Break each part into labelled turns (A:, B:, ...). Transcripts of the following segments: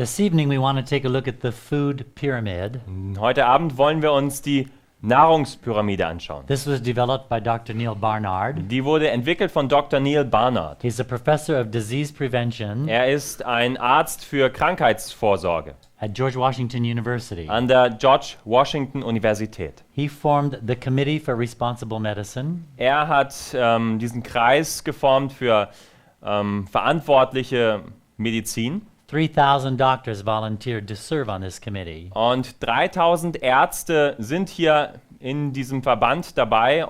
A: This evening we want to take a look at the food pyramid.
B: Heute Abend wollen wir uns die Nahrungspyramide anschauen.
A: This was developed by Dr. Neil Barnard.
B: Die wurde entwickelt von Dr. Neil Barnard.
A: He's a professor of disease prevention
B: Er ist ein Arzt für Krankheitsvorsorge
A: at George Washington University.
B: an der George Washington Universität.
A: He formed the Committee for Responsible Medicine,
B: Er hat diesen Kreis geformt für verantwortliche Medizin
A: 3,000 doctors volunteered to serve on this committee.
B: und 3000 Ärzte sind hier in diesem Verband dabei,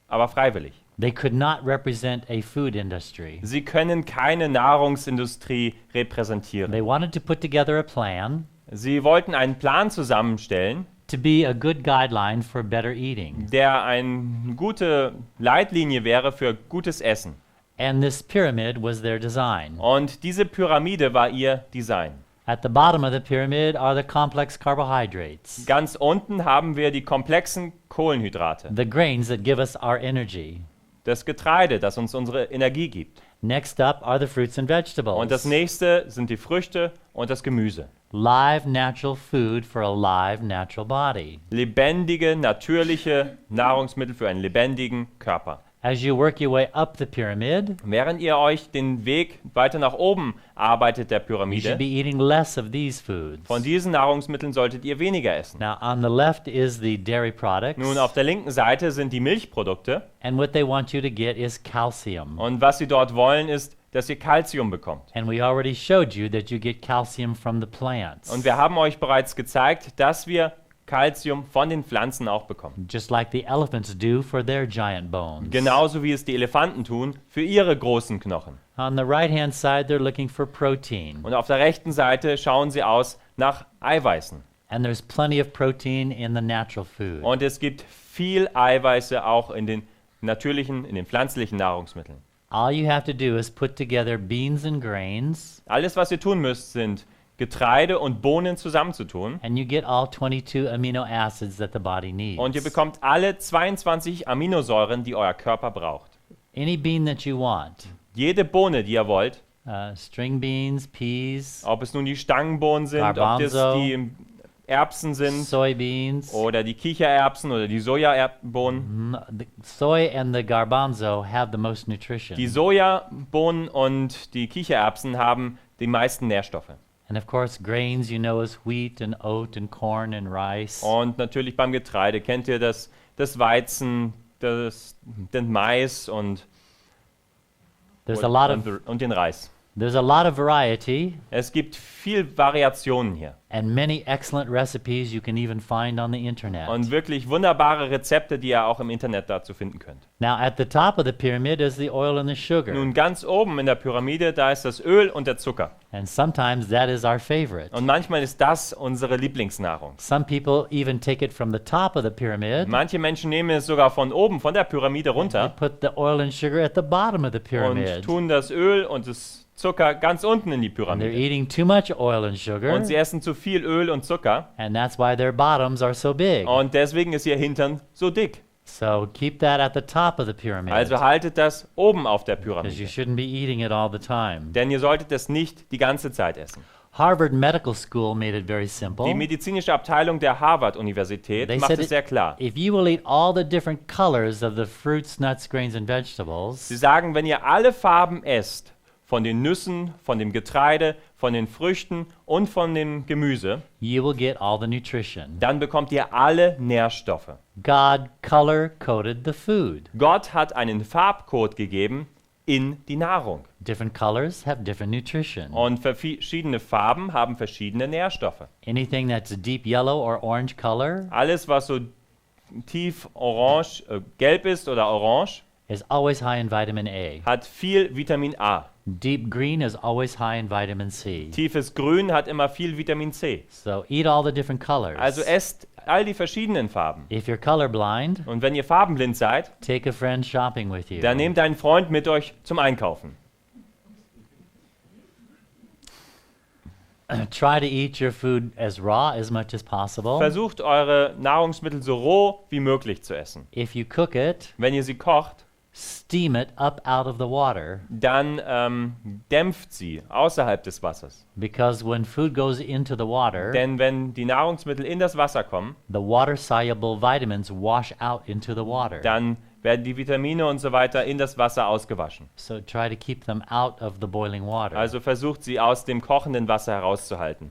B: aber freiwillig.
A: They could not represent a food industry.
B: Sie können keine Nahrungsindustrie repräsentieren.
A: They wanted to put together a plan
B: Sie wollten einen Plan zusammenstellen,
A: to be a good guideline for better eating.
B: der eine gute Leitlinie wäre für gutes Essen.
A: And this pyramid was their design.
B: Und diese Pyramide war ihr Design.
A: At the bottom of the pyramid are the complex carbohydrates,
B: Ganz unten haben wir die komplexen Kohlenhydrate,
A: the grains that give us our energy.
B: das Getreide, das uns unsere Energie gibt.
A: Next up are the fruits and vegetables.
B: Und das nächste sind die Früchte und das Gemüse.
A: Live natural food for a live natural body.
B: Lebendige, natürliche Nahrungsmittel für einen lebendigen Körper.
A: As you work your way up the pyramid,
B: Während ihr euch den Weg weiter nach oben arbeitet der
A: you should
B: Pyramide,
A: be eating less of these foods.
B: von diesen Nahrungsmitteln solltet ihr weniger essen.
A: Now on the left is the dairy products,
B: Nun, auf der linken Seite sind die Milchprodukte
A: and what they want you to get is calcium.
B: und was sie dort wollen, ist, dass ihr Calcium bekommt.
A: And we already showed you that you get calcium from the plants.
B: Und wir haben euch bereits gezeigt, dass wir Calcium von den Pflanzen auch bekommen.
A: Just like the elephants do for their giant bones.
B: Genauso wie es die Elefanten tun für ihre großen Knochen.
A: On the right-hand side, they're looking for protein.
B: Und auf der rechten Seite schauen sie aus nach Eiweißen.
A: And there's plenty of protein in the natural food.
B: Und es gibt viel Eiweiße auch in den natürlichen, in den pflanzlichen Nahrungsmitteln.
A: All you have to do is put together beans and grains,
B: Alles, was ihr tun müsst, sind Getreide und Bohnen zusammenzutun.
A: and you get all 22 amino acids that the body needs.
B: Und ihr bekommt alle 22 Aminosäuren, die euer Körper braucht.
A: Any bean that you want.
B: Jede Bohne, die ihr wollt,
A: String beans, peas,
B: ob es nun die Stangenbohnen sind, ob das
A: Garbanzo,
B: die Erbsen sind
A: soybeans.
B: oder die Kichererbsen oder die Sojabohnen.
A: The soy and the garbanzo have the most nutrition.
B: Die Sojabohnen und die Kichererbsen haben die meisten Nährstoffe.
A: And of course, grains, you know, is wheat and oat and corn and rice.
B: Und natürlich beim Getreide kennt ihr das Weizen, den Mais und den Reis.
A: There's a lot of variety
B: Es gibt viel Variationen hier
A: and many excellent recipes you can even find on the internet.
B: und wirklich wunderbare Rezepte, die ihr auch im Internet dazu finden könnt.
A: Now, at the top of the pyramid is the oil and the sugar.
B: Nun ganz oben in der Pyramide, da ist das Öl und der Zucker.
A: And sometimes that is our favorite.
B: Und manchmal ist das unsere Lieblingsnahrung.
A: Some people even take it from the top of the pyramid.
B: Manche Menschen nehmen es sogar von oben, von der Pyramide
A: They
B: runter
A: put the oil and sugar at the bottom of the
B: und
A: pyramid.
B: tun das Öl und das Zucker ganz unten in die
A: And they're
B: Pyramide.
A: eating too much oil and sugar.
B: Und sie essen zu viel Öl und Zucker
A: And that's why their bottoms are so big.
B: und deswegen ist ihr Hintern so dick.
A: So keep that at the top of the pyramid.
B: Also haltet das oben auf der
A: Because you
B: Pyramide.
A: shouldn't be eating it all the time.
B: Denn ihr solltet es nicht die ganze Zeit essen.
A: Harvard Medical School made it very simple.
B: Die medizinische Abteilung der Harvard-Universität
A: They
B: macht
A: said
B: es sehr klar.
A: if you will eat all the different colors of the fruits, nuts, grains, and vegetables,
B: Sie sagen, wenn ihr alle Farben esst, von den Nüssen, von dem Getreide, von den Früchten und von dem Gemüse,
A: you will get all the nutrition.
B: dann bekommt ihr alle Nährstoffe.
A: God color-coded the food.
B: Gott hat einen Farbcode gegeben in die Nahrung.
A: Different colors have different nutrition.
B: Und verschiedene Farben haben verschiedene Nährstoffe.
A: Anything that's a deep yellow or orange color
B: Alles, was so tief orange, gelb ist oder orange,
A: is always high in vitamin A.
B: hat viel Vitamin A.
A: Deep green is always high in vitamin C.
B: Tiefes Grün hat immer viel Vitamin C.
A: So eat all the different colors.
B: Also esst all die verschiedenen Farben.
A: If you're colorblind,
B: Und wenn ihr farbenblind seid,
A: take a friend shopping with you.
B: dann nehmt einen Freund mit euch zum Einkaufen.
A: Try to eat your food as raw as much as possible.
B: Versucht eure Nahrungsmittel so roh wie möglich zu essen.
A: If you cook it,
B: Wenn ihr sie kocht,
A: steam it up out of the water,
B: dann dämpft sie außerhalb des Wassers.
A: because when food goes into the water,
B: Denn wenn die Nahrungsmittel in das Wasser kommen,
A: the water-soluble vitamins wash out into the water.
B: dann werden die Vitamine und so weiter in das Wasser ausgewaschen.
A: So try to keep them out of the boiling water.
B: Also versucht sie aus dem kochenden Wasser herauszuhalten.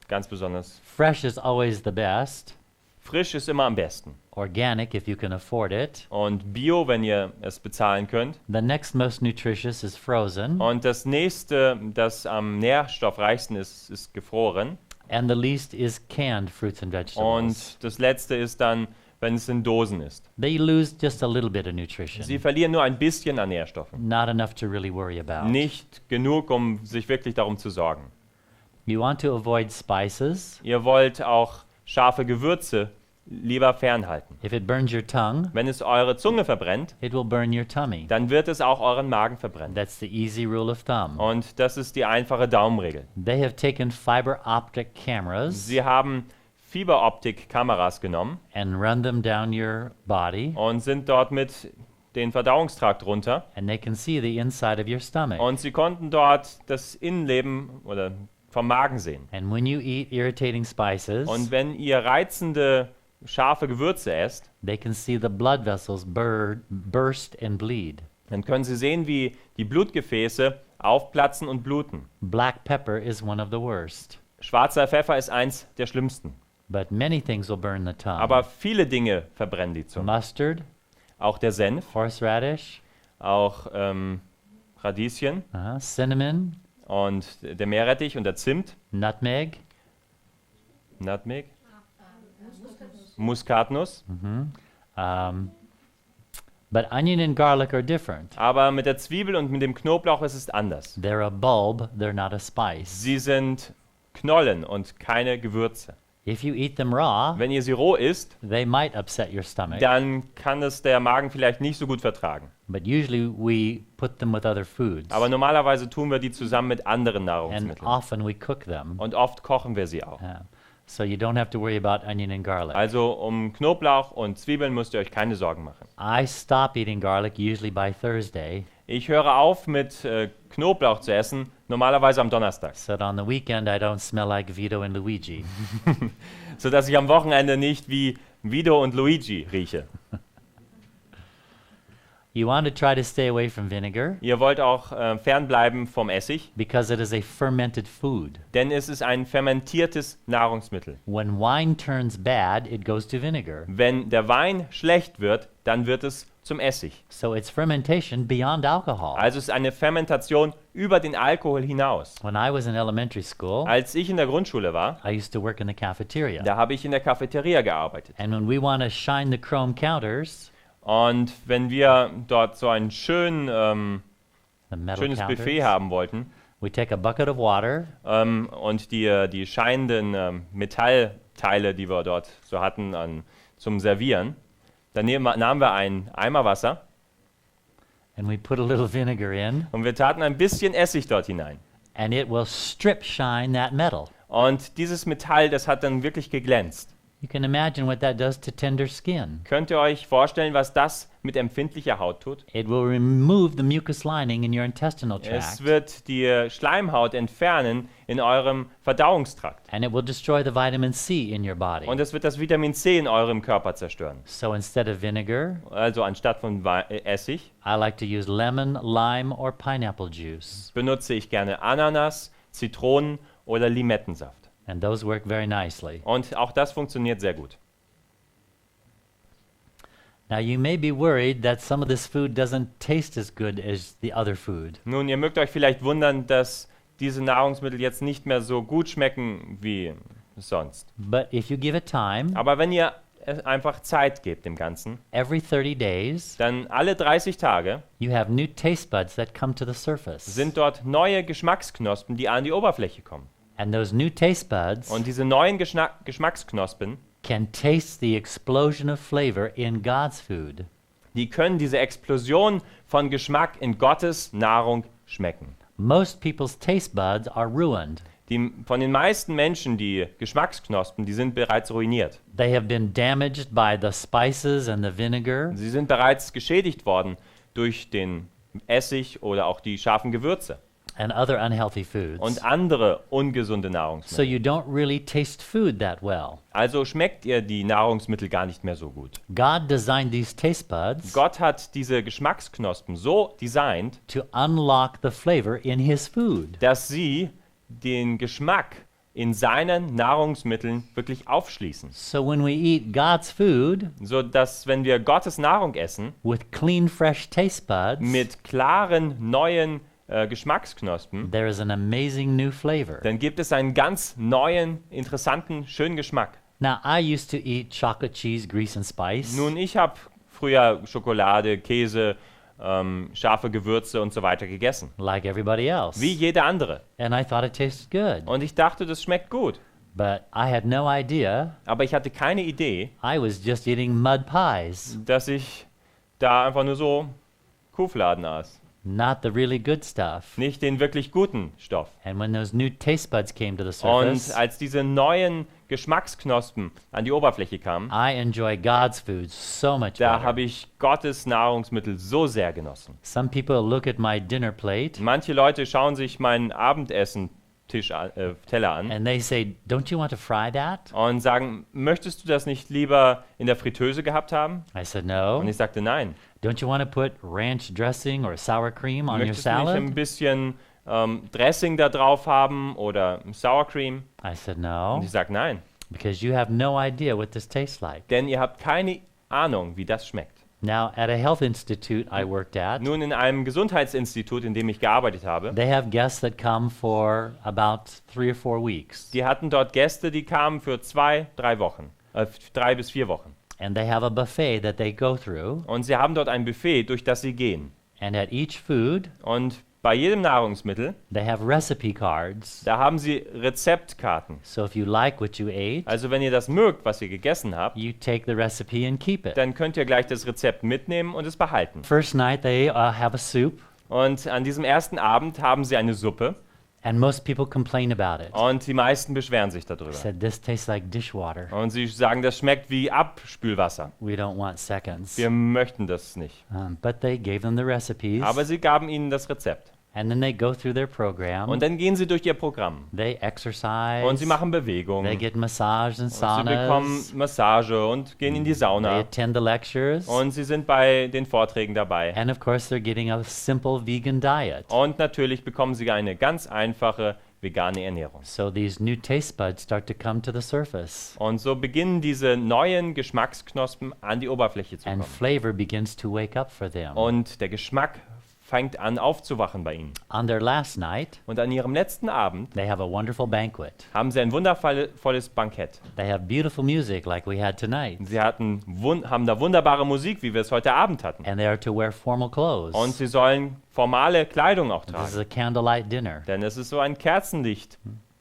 B: Ganz besonders.
A: Fresh is always the best.
B: Frisch ist immer am besten.
A: Organic, if you can afford it.
B: Und Bio, wenn ihr es bezahlen könnt.
A: The next most nutritious is frozen.
B: Und das nächste, das am nährstoffreichsten ist, ist gefroren.
A: And the least is canned fruits and vegetables.
B: Und das letzte ist dann, wenn es in Dosen ist.
A: They lose just a little bit of nutrition.
B: Sie verlieren nur ein bisschen an Nährstoffen.
A: Not enough to really worry about.
B: Nicht genug, um sich wirklich darum zu sorgen.
A: You want to avoid spices.
B: Ihr wollt auch scharfe Gewürze lieber fernhalten.
A: If it burns your tongue,
B: Wenn es eure Zunge verbrennt,
A: it will burn your tummy.
B: dann wird es auch euren Magen verbrennen.
A: That's the easy rule of thumb.
B: Und das ist die einfache Daumenregel.
A: They have taken fiber optic cameras
B: Sie haben Fiberoptik-Kameras genommen
A: and run them down your body,
B: und sind dort mit den Verdauungstrakt runter.
A: and they can see the inside of your stomach.
B: Und sie konnten dort das Innenleben oder vom Magen sehen.
A: And when you eat irritating spices,
B: Und wenn ihr reizende, scharfe Gewürze esst,
A: they can see the blood vessels burst and bleed.
B: dann können sie sehen, wie die Blutgefäße aufplatzen und bluten.
A: Black pepper is one of the worst,
B: Schwarzer Pfeffer ist eins der schlimmsten.
A: but many things will burn the tongue.
B: Aber viele Dinge verbrennen die Zunge.
A: Mustard,
B: Auch der Senf,
A: horseradish,
B: auch Radieschen
A: cinnamon,
B: und der Meerrettich und der Zimt,
A: nutmeg,
B: Nutmeg, Muskatnuss.
A: but onion and garlic are different.
B: Aber mit der Zwiebel und mit dem Knoblauch ist es anders.
A: They're a bulb, they're not a spice.
B: Sie sind Knollen und keine Gewürze.
A: If you eat them raw,
B: Wenn ihr sie roh isst,
A: they might upset your stomach,
B: dann kann es der Magen vielleicht nicht so gut vertragen.
A: but usually we put them with other foods,
B: Aber normalerweise tun wir die zusammen mit anderen
A: and
B: Nahrungsmitteln.
A: often we cook them.
B: Und oft kochen wir sie auch.
A: So you don't have to worry about onion and garlic.
B: Also um Knoblauch und Zwiebeln müsst ihr euch keine Sorgen machen.
A: I stop eating garlic usually by Thursday,
B: Ich höre auf mit Knoblauch zu essen, normalerweise am Donnerstag,
A: so that on the weekend I don't smell like Vito and Luigi.
B: sodass ich am Wochenende nicht wie Vito und Luigi rieche.
A: You want to try to stay away from vinegar
B: Ihr wollt auch fernbleiben vom Essig,
A: because it is a fermented food.
B: denn es ist ein fermentiertes Nahrungsmittel.
A: When wine turns bad, it goes to vinegar.
B: Wenn der Wein schlecht wird, dann wird es zum Essig.
A: So it's fermentation beyond alcohol.
B: Also es ist eine Fermentation über den Alkohol hinaus.
A: When I was in elementary school,
B: Als ich in der Grundschule war,
A: I used to work in the cafeteria.
B: da habe ich in der Cafeteria gearbeitet.
A: And when we want to shine the chrome counters,
B: Und wenn wir dort so ein schönes
A: the metal
B: Buffet
A: counters,
B: haben wollten
A: we take a bucket of water
B: und die scheinenden Metallteile, die wir dort so hatten zum Servieren, dann nahmen wir einen Eimer Wasser
A: and we put a little vinegar in,
B: und wir taten ein bisschen Essig dort hinein.
A: and it will strip shine that metal.
B: Und dieses Metall, das hat dann wirklich geglänzt.
A: You can imagine what that does to tender skin.
B: Könnt ihr euch vorstellen, was das mit empfindlicher Haut tut?
A: It will remove the mucus lining in your intestinal
B: Es
A: tract,
B: wird die Schleimhaut entfernen in eurem Verdauungstrakt.
A: and it will destroy the vitamin C in your body.
B: Und es wird das Vitamin C in eurem Körper zerstören.
A: So instead of vinegar,
B: Also anstatt von Essig
A: I like to use lemon, lime, or pineapple juice,
B: benutze ich gerne Ananas, Zitronen oder Limettensaft.
A: and those work very nicely.
B: Und auch das funktioniert sehr gut.
A: Now you may be worried that some of this food doesn't taste as good as the other food.
B: Nun, ihr mögt euch vielleicht wundern, dass diese Nahrungsmittel jetzt nicht mehr so gut schmecken wie sonst.
A: But if you give it time,
B: Aber wenn ihr es einfach Zeit gebt dem Ganzen,
A: every 30 days,
B: dann alle 30 Tage
A: you have new taste buds that come to the surface.
B: sind dort neue Geschmacksknospen, die an die Oberfläche kommen.
A: And those new taste buds
B: Und diese neuen Geschmacksknospen,
A: can taste the explosion of flavor in God's food.
B: die können diese Explosion von Geschmack in Gottes Nahrung schmecken.
A: Most people's taste buds are ruined.
B: Von den meisten Menschen, die Geschmacksknospen, die sind bereits ruiniert.
A: They have been damaged by the spices and the vinegar.
B: Sie sind bereits geschädigt worden durch den Essig oder auch die scharfen Gewürze
A: And other unhealthy foods.
B: und andere ungesunde
A: So
B: Nahrungsmittel.
A: you don't really taste food that well.
B: Also schmeckt ihr die Nahrungsmittel gar nicht mehr so gut.
A: God designed these taste buds
B: Gott hat diese Geschmacksknospen so designt,
A: to unlock the flavor in his food.
B: dass sie den Geschmack in seinen Nahrungsmitteln wirklich aufschließen.
A: So when we eat God's food
B: So dass, wenn wir Gottes Nahrung essen,
A: with clean, fresh taste buds,
B: mit klaren, neuen Geschmacksknospen,
A: there is an amazing new flavor.
B: dann gibt es einen ganz neuen, interessanten, schönen Geschmack.
A: Now, I used to eat chocolate, cheese, grease, and spice.
B: Nun, ich habe früher Schokolade, Käse, scharfe Gewürze und so weiter gegessen.
A: Like everybody else.
B: Wie jeder andere.
A: And I thought it tasted good.
B: Und ich dachte, das schmeckt gut.
A: But I had no idea
B: Aber ich hatte keine Idee,
A: I was just eating mud pies,
B: dass ich da einfach nur so Kuhfladen aß.
A: not the really good stuff.
B: Nicht den wirklich guten Stoff.
A: And when those new taste buds came to the
B: Und
A: surface,
B: als diese neuen Geschmacksknospen an die Oberfläche kamen,
A: I enjoy God's food so much
B: da
A: better.
B: habe ich Gottes Nahrungsmittel so sehr genossen.
A: Some people look at my dinner plate
B: Manche Leute schauen sich meinen Teller an
A: and they say, "Don't you want to fry that?"
B: und sagen, möchtest du das nicht lieber in der Fritteuse gehabt haben?
A: I said, "No."
B: Und ich sagte, nein.
A: Don't you want to put ranch dressing or sour cream on your
B: Möchtest du nicht ein
A: salad?
B: bisschen Dressing da drauf haben oder Sour Cream?
A: I said,
B: Und
A: "No,"
B: ich sage, nein.
A: because you have no idea what this tastes like.
B: Denn ihr habt keine Ahnung, wie das schmeckt.
A: Now, at a health institute I worked at,
B: Nun, in einem Gesundheitsinstitut, in dem ich gearbeitet habe,
A: they have guests that come for about 3 or 4 weeks.
B: die hatten dort Gäste, die kamen für 3 Wochen, 3 bis 4 Wochen.
A: And they have a buffet that they go through.
B: Und sie haben dort ein Buffet, durch das sie gehen.
A: And at each food,
B: Und bei jedem Nahrungsmittel,
A: they have recipe cards.
B: da haben sie Rezeptkarten.
A: So if you like what you ate,
B: Also wenn ihr das mögt, was ihr gegessen habt,
A: you take the recipe and keep it.
B: dann könnt ihr gleich das Rezept mitnehmen und es behalten.
A: First night, they have a soup.
B: Und an diesem ersten Abend haben sie eine Suppe
A: And most people complain about it.
B: und die meisten beschweren sich darüber.
A: Said this tastes like dishwater.
B: Und sie sagen, das schmeckt wie Abspülwasser.
A: We don't want seconds.
B: Wir möchten das nicht.
A: But they gave them the recipes,
B: Aber sie gaben ihnen das Rezept.
A: and then they go through their program.
B: Und dann gehen sie durch ihr Programm.
A: They exercise.
B: Und sie machen
A: They
B: Bewegungen.
A: get massage and
B: Und sie bekommen
A: saunas.
B: Massage und gehen in die
A: They
B: Sauna.
A: attend the lectures.
B: Und sie sind bei den Vorträgen dabei.
A: And of course, they're getting a simple vegan diet.
B: Und natürlich bekommen sie eine ganz einfache vegane Ernährung.
A: So these new taste buds start to come to the surface,
B: Und so beginnen diese neuen Geschmacksknospen an die Oberfläche zu
A: and
B: kommen.
A: flavor begins to wake up for them.
B: Und der Geschmack fängt an aufzuwachen bei ihnen.
A: On their last night,
B: Und an ihrem letzten Abend
A: they have a wonderful banquet.
B: haben sie ein wundervolles Bankett.
A: They have beautiful music like we had tonight.
B: Sie haben da wunderbare Musik, wie wir es heute Abend hatten.
A: And they are to wear formal clothes.
B: Und sie sollen formale Kleidung auch
A: This is
B: tragen.
A: a candlelight dinner.
B: Denn es ist so ein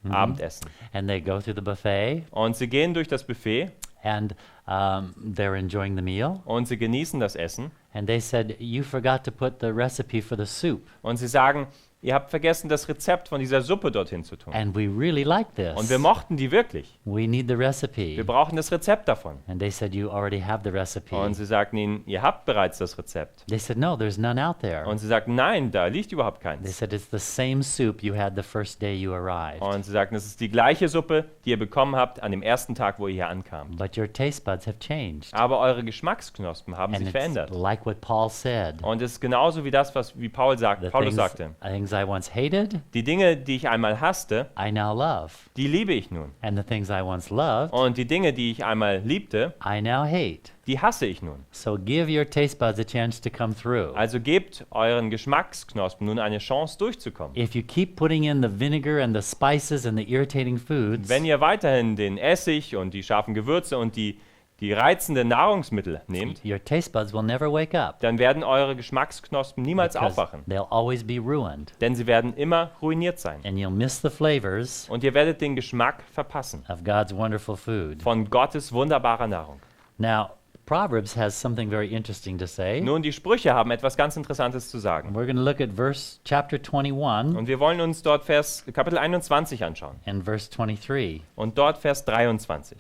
B: Kerzenlicht-Abendessen.
A: And they go through the buffet,
B: Und sie gehen durch das Buffet
A: and they're enjoying the meal.
B: und sie genießen das Essen.
A: And they said, "You forgot to put the recipe for the soup.
B: Und sie sagen, ihr habt vergessen, das Rezept von dieser Suppe dorthin zu tun.
A: And we really like this.
B: Und wir mochten die wirklich.
A: We need the recipe."
B: Wir brauchen das Rezept davon.
A: And they said, "You already have the recipe."
B: Und sie sagten ihnen, ihr habt bereits das Rezept.
A: They said, "No, there's none out there."
B: Und sie sagten, nein, da liegt überhaupt
A: They
B: keins.
A: said, "It's the same soup you had the first day you arrived.
B: Und sie sagten, es ist die gleiche Suppe, die ihr bekommen habt an dem ersten Tag, wo ihr hier ankamt.
A: But your taste buds have changed."
B: Aber eure Geschmacksknospen haben
A: And
B: sich
A: it's
B: verändert.
A: like what Paul said.
B: Und es ist genauso wie das, wie Paulus sagte.
A: things I once hated,
B: Die Dinge, die ich einmal hasste,
A: I now love.
B: die liebe ich nun.
A: And the things I once loved,
B: Und die Dinge, die ich einmal liebte,
A: I now hate.
B: die hasse ich nun.
A: So give your taste buds a chance to come through.
B: Also gebt euren Geschmacksknospen nun eine Chance durchzukommen.
A: If you keep putting in the vinegar and the spices and the irritating foods,
B: Wenn ihr weiterhin den Essig und die scharfen Gewürze und die reizenden Nahrungsmittel nehmt,
A: your taste buds will never wake up.
B: dann werden eure Geschmacksknospen niemals
A: Because
B: aufwachen.
A: they'll always be ruined.
B: Denn sie werden immer ruiniert sein.
A: And you'll miss the flavors
B: Und ihr werdet den Geschmack verpassen
A: of God's wonderful food.
B: von Gottes wunderbarer Nahrung.
A: Now, Proverbs has something very interesting to say.
B: Nun, die Sprüche haben etwas ganz Interessantes zu sagen.
A: We're going to look at chapter 21
B: Und wir wollen uns dort Kapitel 21 anschauen.
A: and verse 23.
B: Und dort Vers 23.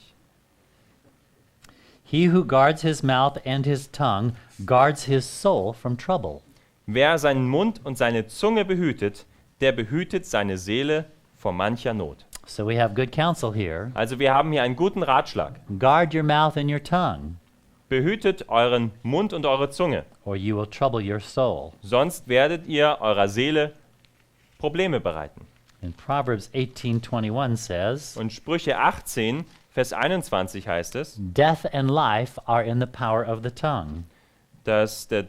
A: He who guards his mouth and his tongue guards his soul from trouble.
B: Wer seinen Mund und seine Zunge behütet, der behütet seine Seele vor mancher Not.
A: So we have good counsel here.
B: Also wir haben hier einen guten Ratschlag.
A: Guard your mouth and your tongue,
B: Behütet euren Mund und eure Zunge,
A: or you will trouble your soul.
B: sonst werdet ihr eurer Seele Probleme bereiten.
A: And Proverbs 18:21 says,
B: Und Sprüche 18, Vers 21 heißt es,
A: Death and life are in the power of the tongue.
B: dass der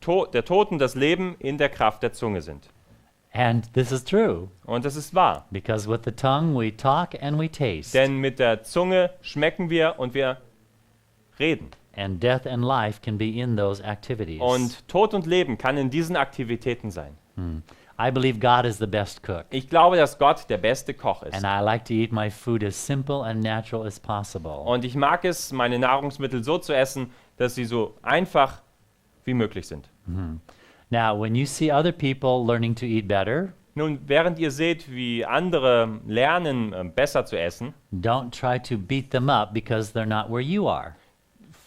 B: Tod und das Leben in der Kraft der Zunge sind.
A: And this is true,
B: Und das ist wahr.
A: because with the tongue we talk and we taste.
B: Denn mit der Zunge schmecken wir und wir reden.
A: And death and life can be in those activities.
B: Und Tod und Leben kann in diesen Aktivitäten sein.
A: I believe God is the best cook.
B: Ich glaube, dass Gott der beste Koch ist.
A: And I like to eat my food as simple and natural as possible.
B: Und ich mag es, meine Nahrungsmittel so zu essen, dass sie so einfach wie möglich sind.
A: Now, when you see other people learning to eat better,
B: Nun, während ihr seht, wie andere lernen, besser zu essen,
A: don't try to beat them up because they're not where you are.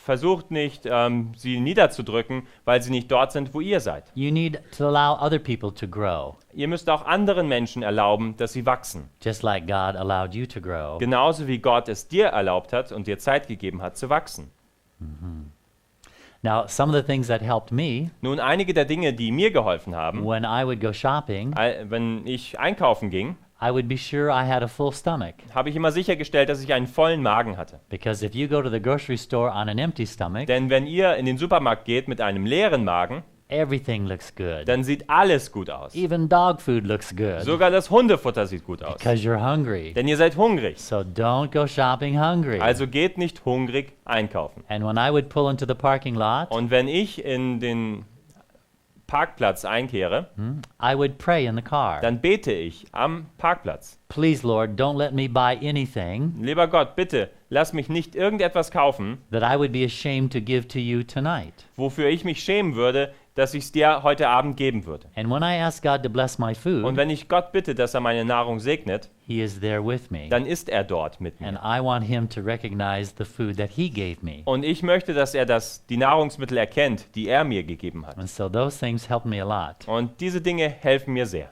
B: versucht nicht, sie niederzudrücken, weil sie nicht dort sind, wo ihr seid.
A: You need to allow other people to grow,
B: Ihr müsst auch anderen Menschen erlauben, dass sie wachsen.
A: just like God allowed you to grow.
B: Genauso wie Gott es dir erlaubt hat und dir Zeit gegeben hat, zu wachsen.
A: Now, some of the things that helped me
B: Nun, einige der Dinge, die mir geholfen haben,
A: when I would go shopping,
B: wenn ich einkaufen ging,
A: I would be sure I had a full stomach.
B: habe ich immer sichergestellt, dass ich einen vollen Magen hatte.
A: Because if you go to the grocery store on an empty stomach,
B: Denn wenn ihr in den Supermarkt geht mit einem leeren Magen,
A: everything looks good.
B: dann sieht alles gut aus.
A: Even dog food looks good
B: Sogar das Hundefutter sieht gut aus.
A: because you're hungry.
B: Denn ihr seid hungrig.
A: So don't go shopping hungry.
B: Also geht nicht hungrig einkaufen.
A: And when I would pull into the parking lot,
B: Und wenn ich in den Parkplatz einkehre,
A: I would pray in the car.
B: dann bete ich am Parkplatz.
A: Please, Lord, don't let me buy anything
B: Lieber Gott, bitte lass mich nicht irgendetwas kaufen,
A: that I would be ashamed to give to you tonight.
B: wofür ich mich schämen würde, dass ich es dir heute Abend geben würde.
A: And when I ask God to bless my
B: Und
A: food,
B: wenn ich Gott bitte, dass er meine Nahrung segnet,
A: He is there with me.
B: dann ist er dort mit
A: And
B: mir.
A: I want Him to recognize the food that He gave me.
B: Und ich möchte, dass er die Nahrungsmittel erkennt, die er mir gegeben hat.
A: And so those things helped me a lot.
B: Und diese Dinge helfen mir sehr.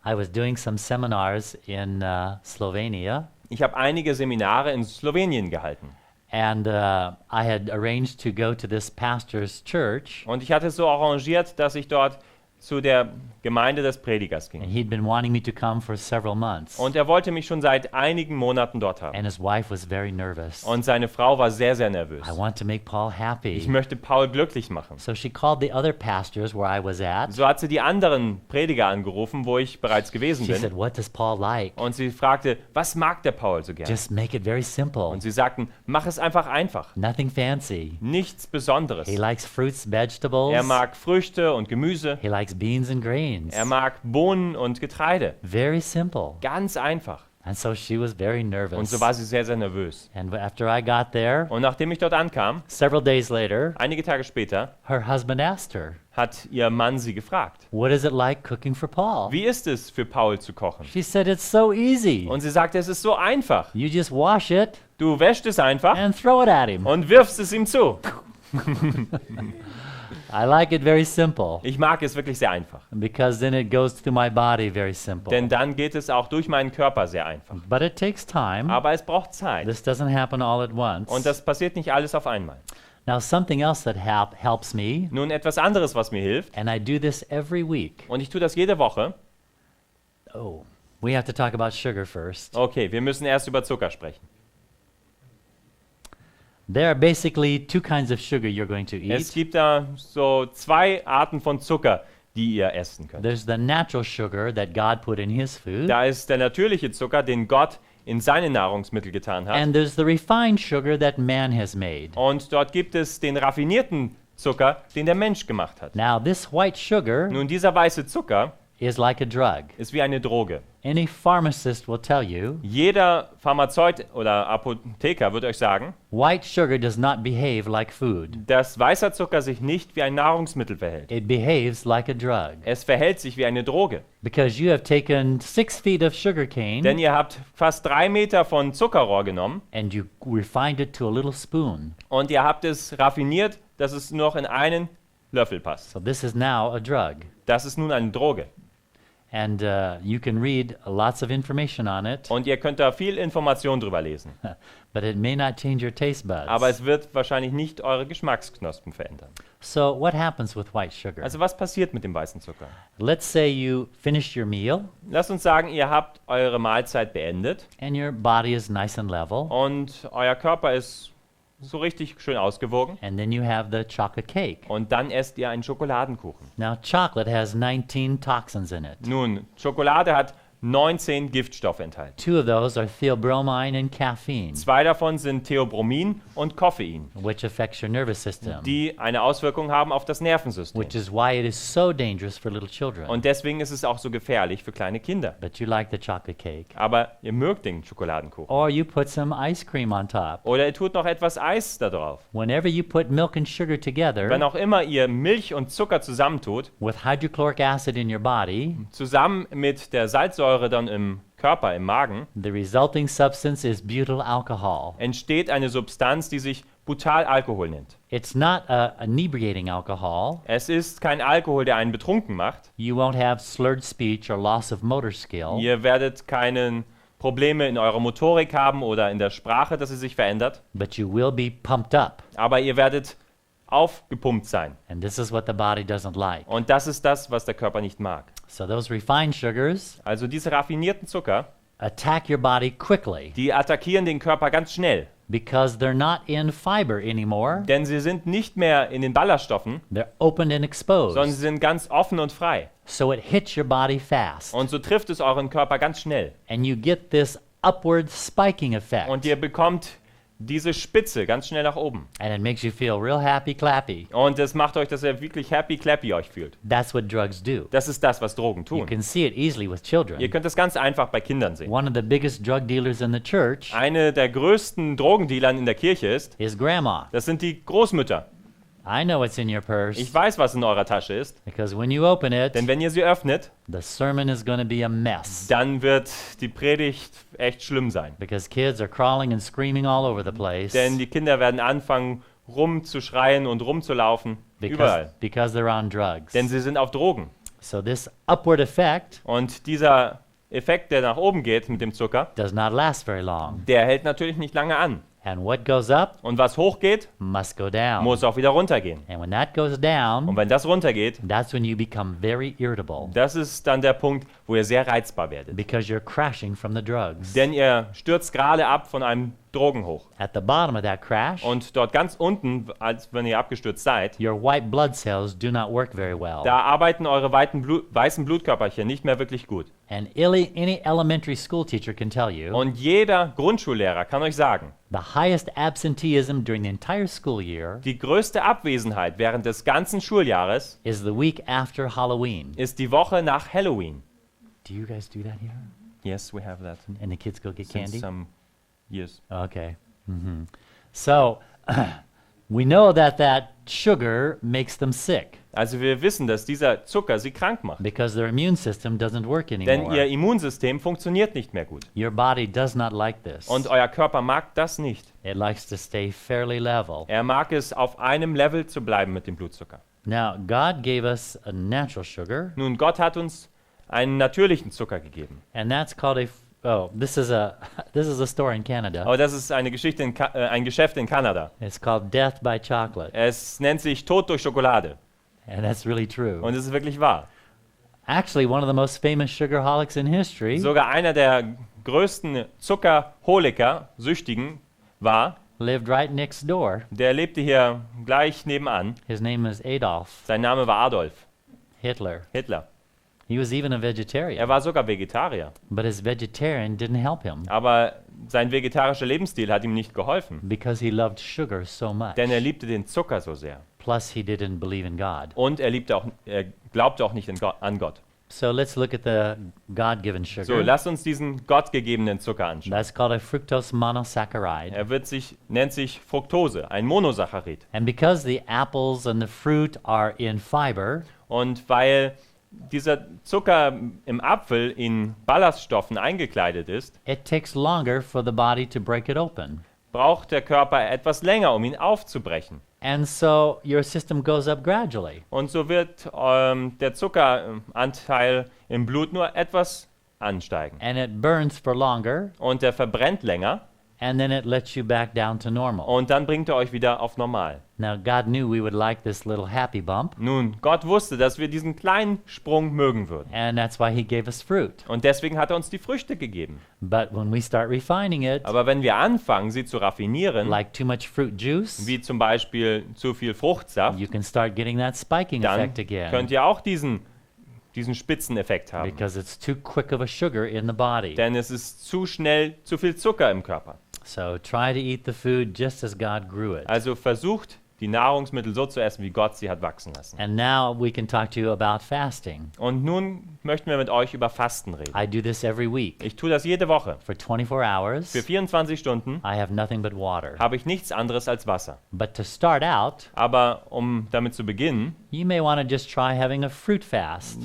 A: I was doing some seminars in Slovenia,
B: Ich habe einige Seminare in Slowenien gehalten.
A: and I had arranged to go to this pastor's church,
B: Und ich hatte es so arrangiert, dass ich dort zu der Gemeinde des Predigers
A: and
B: ging.
A: he'd been wanting me to come for several months.
B: Und er wollte mich schon seit einigen Monaten dort haben.
A: And his wife was very nervous.
B: Und seine Frau war sehr, sehr nervös.
A: I want to make Paul
B: Ich
A: happy.
B: möchte Paul glücklich machen.
A: So she called the other pastors where I was at.
B: So hat sie die anderen Prediger angerufen, wo ich bereits gewesen
A: She said,
B: bin.
A: what does Paul like?
B: Und sie fragte, was mag der Paul so gern?
A: Just make it very simple.
B: Und sie sagten, mach es einfach einfach.
A: Nothing fancy.
B: Nichts Besonderes.
A: He likes fruits, vegetables.
B: Er mag Früchte und Gemüse.
A: He likes beans and grains.
B: Er mag Bohnen und Getreide.
A: Very simple.
B: Ganz einfach.
A: And so she was very nervous.
B: Und so war sie sehr, sehr nervös.
A: And after I got there,
B: Und nachdem ich dort ankam,
A: several days later,
B: einige Tage später,
A: her husband asked her,
B: hat ihr Mann sie gefragt,
A: what is it like cooking for Paul?
B: wie ist es für Paul zu kochen?
A: She said, it's so easy.
B: Und sie sagte, es ist so einfach.
A: You just wash it
B: Du wäschst es einfach
A: and throw it at him.
B: und wirfst es ihm zu.
A: I like it very simple
B: Ich mag es wirklich sehr einfach.
A: because then it goes through my body very simple.
B: Denn dann geht es auch durch meinen Körper sehr einfach.
A: But it takes time.
B: Aber es braucht Zeit.
A: This doesn't happen all at once.
B: Und das passiert nicht alles auf einmal.
A: Now, something else that helps me,
B: Nun etwas anderes, was mir hilft,
A: and I do this every week.
B: und ich tue das jede Woche.
A: Oh, we have to talk about sugar first.
B: Okay, wir müssen erst über Zucker sprechen.
A: There are basically two kinds of sugar you're going to
B: Es
A: eat.
B: gibt da so zwei Arten von Zucker, die ihr essen könnt.
A: There's the natural sugar that God put in His food,
B: Da ist der natürliche Zucker, den Gott in seine Nahrungsmittel getan hat.
A: and there's the refined sugar that man has made.
B: Und dort gibt es den raffinierten Zucker, den der Mensch gemacht hat.
A: Now, this white sugar
B: Nun, dieser weiße Zucker
A: is like a drug.
B: ist wie eine Droge.
A: Any pharmacist will tell you
B: Jeder Pharmazeut oder Apotheker wird euch sagen,
A: white sugar does not behave like food.
B: dass weißer Zucker sich nicht wie ein Nahrungsmittel verhält.
A: It behaves like a drug.
B: Es verhält sich wie eine Droge.
A: Because you have taken 6 feet of sugar cane
B: Denn ihr habt fast 3 Meter von Zuckerrohr genommen
A: and you refined it to a little spoon.
B: und ihr habt es raffiniert, dass es nur noch in einen Löffel passt.
A: So this is now a drug.
B: Das ist nun eine Droge.
A: And you can read lots of information on it,
B: Und ihr könnt da viel Information drüber lesen.
A: but it may not change your taste buds.
B: Aber es wird wahrscheinlich nicht eure Geschmacksknospen verändern.
A: So what happens with white sugar?
B: Also was passiert mit dem weißen Zucker?
A: Let's say you finished your meal
B: Lasst uns sagen, ihr habt eure Mahlzeit beendet
A: and your body is nice and level,
B: und euer Körper ist so richtig schön ausgewogen.
A: and then you have the chocolate cake.
B: Und dann esst ihr einen Schokoladenkuchen.
A: Now chocolate has 19 toxins in it.
B: Nun, Schokolade hat 19 Giftstoffe enthalten.
A: 2 of those are theobromine and caffeine,
B: 2 davon sind Theobromin und Koffein,
A: which affects your nervous system,
B: die eine Auswirkung haben auf das Nervensystem.
A: which is why it is so dangerous for little children.
B: Und deswegen ist es auch so gefährlich für kleine Kinder.
A: But you like the chocolate cake.
B: Aber ihr mögt den Schokoladenkuchen.
A: Or you put some ice cream on top.
B: Oder ihr tut noch etwas Eis da drauf.
A: Whenever you put milk and sugar
B: Wenn
A: together
B: auch immer ihr Milch und Zucker zusammentut,
A: with hydrochloric acid in your body,
B: zusammen mit der Salzsäure dann im Körper, im Magen,
A: the resulting substance is butyl alcohol.
B: entsteht eine Substanz, die sich Butylalkohol nennt.
A: It's not a inebriating alcohol.
B: Es ist kein Alkohol, der einen betrunken macht.
A: You won't have slurred speech or loss of motor skill.
B: Ihr werdet keine Probleme in eurer Motorik haben oder in der Sprache, dass sie sich verändert.
A: But you will be pumped up.
B: Aber ihr werdet aufgepumpt sein.
A: And this is what the body doesn't like.
B: Und das ist das, was der Körper nicht mag.
A: So those refined sugars
B: Also diese raffinierten Zucker,
A: attack your body quickly
B: die attackieren den Körper ganz schnell.
A: because they're not in fiber anymore.
B: Denn sie sind nicht mehr in den Ballaststoffen,
A: They're open and exposed.
B: sondern sie sind ganz offen und frei.
A: So it hits your body fast.
B: Und so trifft es euren Körper ganz schnell.
A: And you get this upward spiking effect.
B: Und ihr bekommt diese Spitze ganz schnell nach oben.
A: And it makes you feel real happy clappy.
B: Und das macht euch, dass ihr wirklich happy clappy euch fühlt.
A: That's what drugs do.
B: Das ist das, was Drogen
A: You
B: tun.
A: can see it easily with
B: Ihr
A: children.
B: könnt es ganz einfach bei Kindern sehen.
A: One of the biggest drug dealers in the church
B: Eine der größten Drogendealern in der Kirche ist,
A: is grandma.
B: das sind die Großmütter.
A: I know what's in your
B: Ich
A: purse
B: weiß, was in eurer Tasche ist.
A: because when you open it,
B: Denn wenn ihr sie öffnet,
A: the sermon is going to be a mess
B: dann wird die Predigt echt schlimm sein.
A: because kids are crawling and screaming all over the place
B: Denn die Kinder werden anfangen, rumzuschreien und rumzulaufen. Überall.
A: because they're on drugs.
B: Denn sie sind auf Drogen.
A: So this upward effect
B: Und dieser Effekt, der nach oben geht mit dem Zucker,
A: does not last very long.
B: der hält natürlich nicht lange an.
A: And what goes up
B: Und was hochgeht,
A: must go down.
B: muss auch wieder runtergehen.
A: And when that goes
B: Und
A: down,
B: wenn das runtergeht,
A: that's when you become very irritable
B: das ist dann der Punkt, wo ihr sehr reizbar werdet.
A: because you're crashing from the drugs.
B: Denn ihr stürzt gerade ab von einem Drogenhoch.
A: At the bottom of that crash,
B: Und dort ganz unten, als wenn ihr abgestürzt seid,
A: your white blood cells do not work very well.
B: da arbeiten eure weißen Blutkörperchen nicht mehr wirklich gut.
A: And any elementary school teacher can tell you
B: Und jeder Grundschullehrer kann euch sagen,
A: the highest absenteeism during the entire school year
B: die größte Abwesenheit während des ganzen Schuljahres
A: is the week after Halloween.
B: ist die Woche nach Halloween.
A: Do you guys do that here?
B: Yes, we have that
A: And the kids go get
B: since
A: candy?
B: some years.
A: Okay. So we know that sugar makes them sick
B: Also wir wissen, dass dieser Zucker sie krank macht.
A: because their immune system doesn't work
B: Denn
A: anymore.
B: ihr Immunsystem funktioniert nicht mehr gut.
A: Your body does not like this.
B: Und euer Körper mag das nicht.
A: It likes to stay fairly level.
B: Er mag es, auf einem Level zu bleiben mit dem Blutzucker.
A: Now, God gave us a natural sugar,
B: Nun, Gott hat uns einen natürlichen Zucker gegeben.
A: and that's called this is a store in Canada.
B: Aber das ist eine Geschichte ein Geschäft in Kanada.
A: It's called Death by Chocolate,
B: Es nennt sich Tod durch Schokolade.
A: and that's really true.
B: Und es ist wirklich wahr.
A: Actually, one of the most famous sugarholics in history
B: Sogar einer der größten Zuckerholiker, Süchtigen, war,
A: lived right next door.
B: der lebte hier gleich nebenan.
A: His name is Adolf
B: Sein Name war Adolf
A: Hitler.
B: Hitler.
A: He was even a vegetarian,
B: Er war sogar Vegetarier.
A: but his vegetarian didn't help him
B: Aber sein vegetarischer Lebensstil hat ihm nicht geholfen.
A: because he loved sugar so much.
B: Denn er liebte den Zucker so sehr.
A: Plus, he didn't believe in God.
B: Und er glaubte auch nicht an Gott.
A: So let's look at the God-given sugar.
B: So, lasst uns diesen gottgegebenen Zucker anschauen.
A: That's called a fructose monosaccharide.
B: Er nennt sich Fructose, ein Monosaccharid.
A: And because the apples and the fruit are in fiber,
B: Und weil dieser Zucker im Apfel in Ballaststoffen eingekleidet ist,
A: it takes longer for the body to break it open.
B: braucht der Körper etwas länger, um ihn aufzubrechen.
A: And so your system goes up gradually.
B: Und so wird der Zuckeranteil im Blut nur etwas ansteigen.
A: And it burns for longer,
B: Und der verbrennt länger
A: and then it lets you back down to normal.
B: und dann bringt er euch wieder auf normal.
A: Now, God knew we would like this little happy bump,
B: Nun, Gott wusste, dass wir diesen kleinen Sprung mögen würden.
A: and that's why He gave us fruit.
B: Und deswegen hat er uns die Früchte gegeben.
A: But when we start refining it,
B: Aber wenn wir anfangen, sie zu raffinieren,
A: like too much fruit juice,
B: wie zum Beispiel zu viel Fruchtsaft,
A: you can start getting that spiking
B: dann
A: effect again
B: könnt ihr auch diesen Spitzeneffekt haben.
A: because it's too quick of a sugar in the body.
B: Denn es ist zu schnell zu viel Zucker im Körper.
A: So try to eat the food just as God grew it.
B: Also versucht, die Nahrungsmittel so zu essen, wie Gott sie hat wachsen lassen.
A: And now we can talk to you about fasting.
B: Und nun möchten wir mit euch über Fasten reden.
A: I do this every week.
B: Ich tue das jede Woche.
A: For 24 hours,
B: Für 24 Stunden
A: I have nothing but water.
B: habe ich nichts anderes als Wasser.
A: But to start out,
B: Aber um damit zu beginnen,
A: you may want to just try having a fruit fast.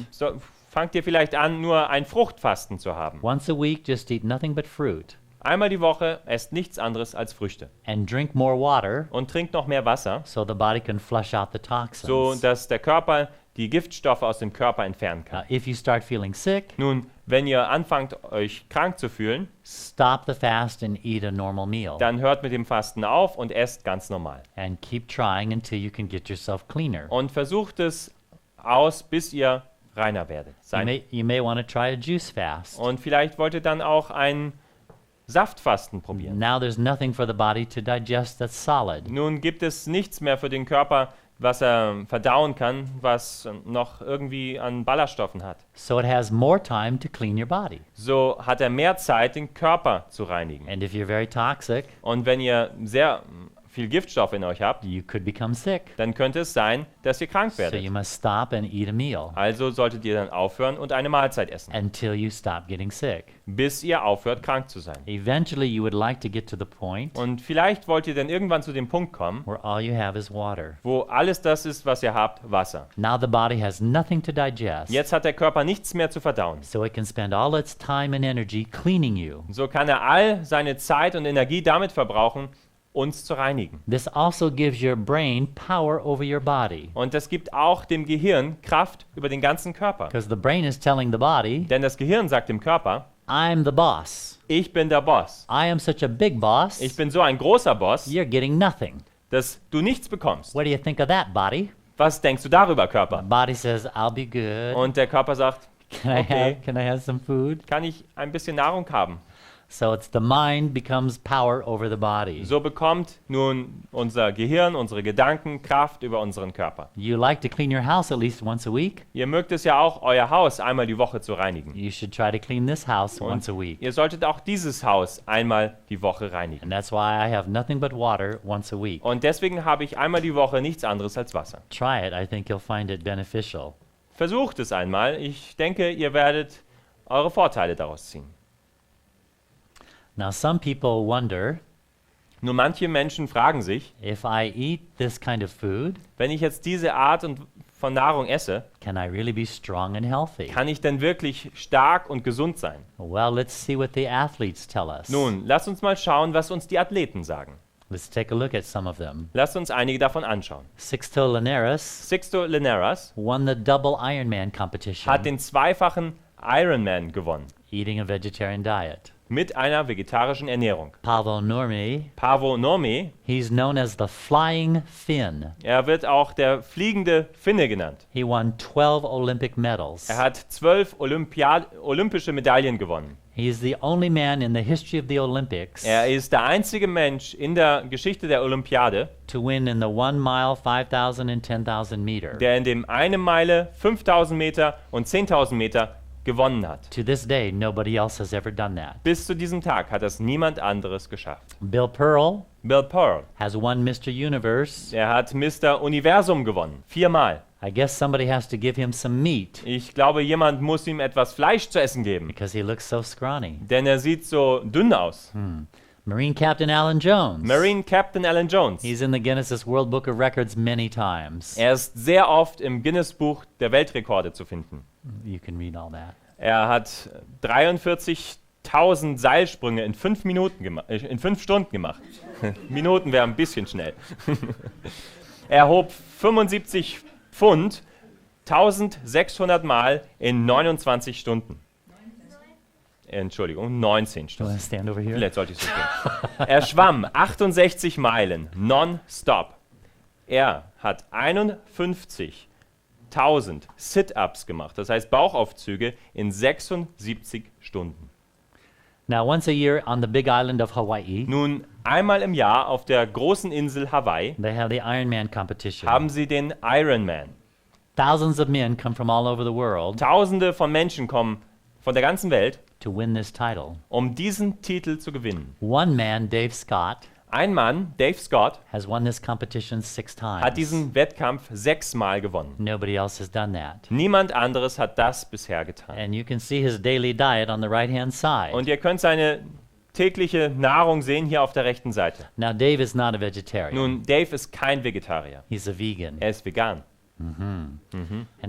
B: fangt ihr vielleicht an, nur ein Fruchtfasten zu haben.
A: Once a week, just eat nothing but fruit.
B: Einmal die Woche esst nichts anderes als Früchte.
A: And drink more water
B: Und trinkt noch mehr Wasser,
A: so the body can flush out the toxins.
B: so dass der Körper die Giftstoffe aus dem Körper entfernen kann.
A: If you start feeling sick,
B: Nun, wenn ihr anfangt, euch krank zu fühlen,
A: stop the fast and eat a normal meal.
B: dann hört mit dem Fasten auf und esst ganz normal.
A: And keep trying until you can get yourself cleaner.
B: Und versucht es aus, bis ihr reiner werdet.
A: You may want to try a juice fast.
B: Und vielleicht wollt ihr dann auch ein Saftfasten probieren.
A: Now there's nothing for the body to digest that's solid.
B: Nun gibt es nichts mehr für den Körper, was er verdauen kann, was noch irgendwie an Ballaststoffen hat.
A: So it has more time to clean your body.
B: So hat er mehr Zeit, den Körper zu reinigen.
A: And if you're very toxic,
B: Und wenn ihr sehr viel Giftstoff in euch habt,
A: you could become sick.
B: dann könnte es sein, dass ihr krank
A: So you
B: werdet.
A: must stop and eat a meal
B: Also solltet ihr dann aufhören und eine Mahlzeit essen,
A: until you stop getting sick.
B: bis ihr aufhört, krank zu sein.
A: Eventually, you would like to get to the point
B: Und vielleicht wollt ihr dann irgendwann zu dem Punkt kommen,
A: where all you have is water.
B: wo alles das ist, was ihr habt, Wasser.
A: Now the body has nothing to digest,
B: Jetzt hat der Körper nichts mehr zu verdauen.
A: so it can spend all its time and energy cleaning you.
B: So kann er all seine Zeit und Energie damit verbrauchen, uns zu reinigen.
A: This also gives your brain power over your body,
B: Und das gibt auch dem Gehirn Kraft über den ganzen Körper.
A: because the brain is telling the body,
B: Denn das Gehirn sagt dem Körper,
A: I'm the boss.
B: ich bin der Boss.
A: I am such a big boss,
B: Ich bin so ein großer Boss,
A: you're getting nothing.
B: dass du nichts bekommst.
A: What do you think of that, body?
B: Was denkst du darüber, Körper?
A: Body says, I'll be good.
B: Und der Körper sagt, okay,
A: Can I have some food?
B: kann ich ein bisschen Nahrung haben?
A: So it's the mind becomes power over the body.
B: So bekommt nun unser Gehirn, unsere Gedanken Kraft über unseren Körper.
A: You like to clean your house at least once a week?
B: Ihr mögt es ja auch, euer Haus einmal die Woche zu reinigen.
A: You should try to clean this house
B: Und
A: once a week.
B: ihr solltet auch dieses Haus einmal die Woche reinigen.
A: And that's why I have nothing but water once a week.
B: Und deswegen habe ich einmal die Woche nichts anderes als Wasser.
A: Try it. I think you'll find it beneficial.
B: Versucht es einmal. Ich denke, ihr werdet eure Vorteile daraus ziehen.
A: Now, some people wonder,
B: Nur manche Menschen fragen sich,
A: if I eat this kind of food,
B: wenn ich jetzt diese Art von Nahrung esse,
A: can I really be strong and healthy?
B: kann ich denn wirklich stark und gesund sein?
A: Well, let's see what the athletes tell us.
B: Nun, lasst uns mal schauen, was uns die Athleten sagen.
A: Let's take a look at some of them.
B: Lasst uns einige davon anschauen.
A: Sixto Linares
B: Sixto Linares
A: won the double Ironman competition,
B: hat den zweifachen Ironman gewonnen
A: eating a vegetarian diet.
B: mit einer vegetarischen Ernährung.
A: Pavel Nurmi,
B: Paavo Nurmi,
A: he's known as the Flying Finn.
B: er wird auch der fliegende Finne genannt.
A: He won 12 Olympic medals.
B: Er hat 12 olympische Medaillen gewonnen.
A: He is the only man in the history of the Olympics
B: Er ist der einzige Mensch in der Geschichte der Olympiade,
A: to win in the 1 mile, 5,000 and 10,000 meter.
B: der in dem 1 Meile, 5000 Meter und 10.000 Meter gewonnen hat.
A: To this day, nobody else has ever done that.
B: Bis zu diesem Tag hat das niemand anderes geschafft.
A: Bill Pearl
B: Bill Pearl,
A: has won Mr. Universe,
B: er hat Mr. Universum gewonnen, 4-mal.
A: I guess somebody has to give him some meat
B: Ich glaube, jemand muss ihm etwas Fleisch zu essen geben,
A: because he looks so scrawny.
B: denn er sieht so dünn aus.
A: Marine Captain Alan Jones.
B: Marine Captain Alan Jones.
A: He's in the Guinness World Book of Records many times.
B: Er ist sehr oft im Guinness-Buch der Weltrekorde zu finden.
A: You can read all that.
B: Er hat 43.000 Seilsprünge in 5 Stunden gemacht. Minuten wäre ein bisschen schnell. Er hob 75 Pfund 1600 Mal in 29 Stunden. Entschuldigung, 19
A: You
B: Stunden.
A: want to stand over here?
B: Vielleicht sollte ich so stehen. Er schwamm 68 Meilen non-stop. Er hat 51.000 Sit-Ups gemacht, das heißt Bauchaufzüge in 76 Stunden.
A: Now, once a year on the big island of Hawaii,
B: Nun, einmal im Jahr auf der großen Insel Hawaii
A: they have the Ironman competition.
B: haben sie den Ironman.
A: Thousands of men come from all over the world
B: Tausende von Menschen kommen von der ganzen Welt,
A: to win this title.
B: um diesen Titel zu gewinnen.
A: One man, Dave Scott,
B: Ein Mann, Dave Scott,
A: has won this competition 6 times.
B: hat diesen Wettkampf 6 Mal gewonnen.
A: Nobody else has done that.
B: Niemand anderes hat das bisher getan.
A: And you can see his daily diet on the right-hand side.
B: Und ihr könnt seine tägliche Nahrung sehen hier auf der rechten Seite.
A: Now, Dave is not a vegetarian.
B: Nun, Dave ist kein Vegetarier.
A: He's a vegan.
B: Er ist vegan.
A: And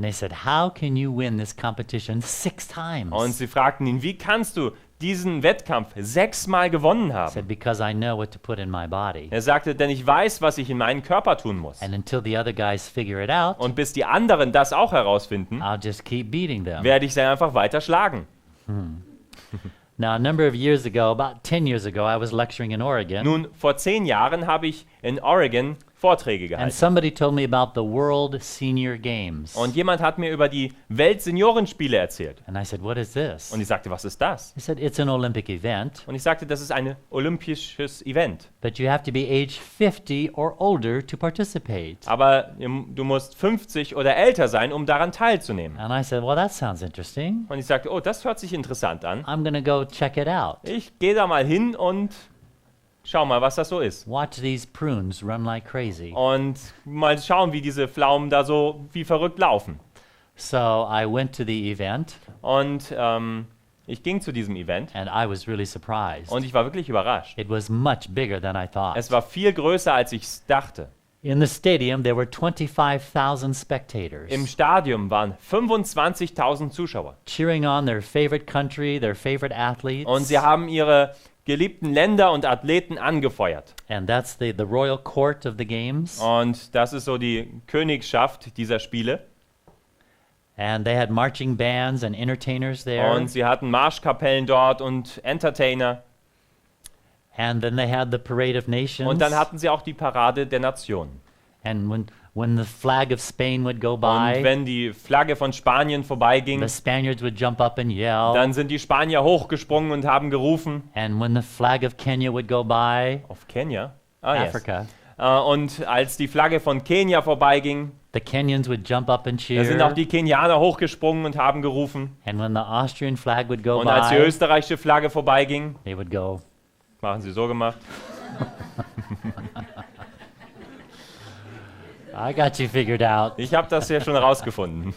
A: they said, how can you win this competition 6 times?
B: Und sie fragten ihn, wie kannst du diesen Wettkampf 6 Mal gewonnen
A: He
B: haben?
A: said, because I know what to put in my body.
B: Er sagte, denn ich weiß, was ich in meinen Körper tun muss.
A: And until the other guys figure it out,
B: Und bis die anderen das auch herausfinden,
A: I'll just keep beating them.
B: werde ich sie einfach weiter schlagen.
A: Now, a number of years ago, about 10 years ago, I was lecturing in Oregon.
B: Nun, vor 10 Jahren habe ich in Oregon Vorträge
A: And
B: gehalten.
A: somebody told me about the World Senior Games.
B: Und jemand hat mir über die Weltseniorenspiele erzählt.
A: And I said, what is this?
B: Und ich sagte, was ist das?
A: He said, it's an Olympic event,
B: Und ich sagte, das ist ein olympisches Event.
A: but you have to be age 50 or older to participate.
B: Aber du musst 50 oder älter sein, um daran teilzunehmen.
A: And I said, well, that sounds interesting.
B: Und ich sagte, oh, das hört sich interessant an.
A: I'm going to go check it out.
B: Ich gehe da mal hin und schau mal, was das so ist.
A: Watch these prunes run like crazy.
B: Und mal schauen, wie diese Pflaumen da so wie verrückt laufen.
A: So I went to the event,
B: Und ich ging zu diesem Event
A: and I was really surprised.
B: und ich war wirklich überrascht.
A: It was much bigger than I thought.
B: Es war viel größer, als ich dachte.
A: In the stadium, there were 25,000 spectators
B: Im Stadion waren 25.000 Zuschauer.
A: cheering on their favorite country, their favorite athletes.
B: Und sie haben ihre geliebten Länder und Athleten angefeuert.
A: And that's the royal court of the games.
B: Und das ist so die Königschaft dieser Spiele.
A: And they had marching bands and entertainers there.
B: Und sie hatten Marschkapellen dort und Entertainer.
A: And then they had the Parade of Nations.
B: Und dann hatten sie auch die Parade der Nationen.
A: And when the flag of Spain would go
B: Und
A: by,
B: wenn die Flagge von Spanien vorbeiging,
A: the Spaniards would jump up and yell.
B: dann sind die Spanier hochgesprungen und haben gerufen.
A: And when the flag of Kenya would go by,
B: Auf Kenia? Ah, yes.
A: Africa,
B: Und als die Flagge von Kenia vorbeiging,
A: the Kenyans would jump up and
B: da sind auch
A: cheer.
B: die Kenianer hochgesprungen und haben gerufen.
A: And when the Austrian flag would go
B: Und als die
A: by,
B: österreichische Flagge vorbeiging,
A: they would go.
B: machen sie so gemacht.
A: I got you figured out.
B: Ich habe das ja schon rausgefunden.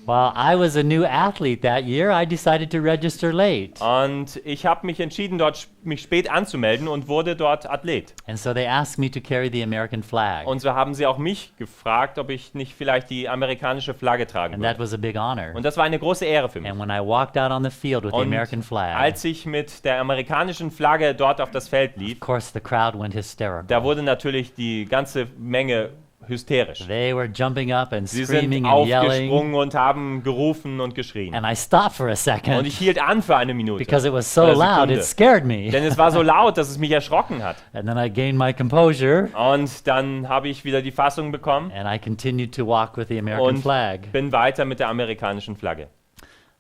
A: Well, I was a new athlete that year. I decided to register late.
B: Und ich habe mich entschieden, mich spät anzumelden und wurde dort Athlet.
A: And so they asked me to carry the American flag.
B: Und so haben sie auch mich gefragt, ob ich nicht vielleicht die amerikanische Flagge tragen
A: And that
B: würde.
A: was a big honor.
B: Und das war eine große Ehre für mich.
A: And when I walked out on the field with the
B: Und
A: American flag,
B: als ich mit der amerikanischen Flagge dort auf das Feld lief,
A: of course the crowd went hysterical.
B: da wurde natürlich die ganze Menge hysterisch.
A: They were jumping up and
B: Sie sind
A: screaming and yelling.
B: aufgesprungen und haben gerufen und geschrien.
A: And I stopped for a
B: Und
A: second
B: ich hielt an für eine Minute.
A: because it was so
B: Oder
A: loud,
B: Sekunde.
A: it scared me.
B: Denn es war so laut, dass es mich erschrocken hat.
A: And then I gained my composure
B: Und dann habe ich wieder die Fassung bekommen
A: and I continued to walk with the American
B: und
A: flag.
B: bin weiter mit der amerikanischen Flagge.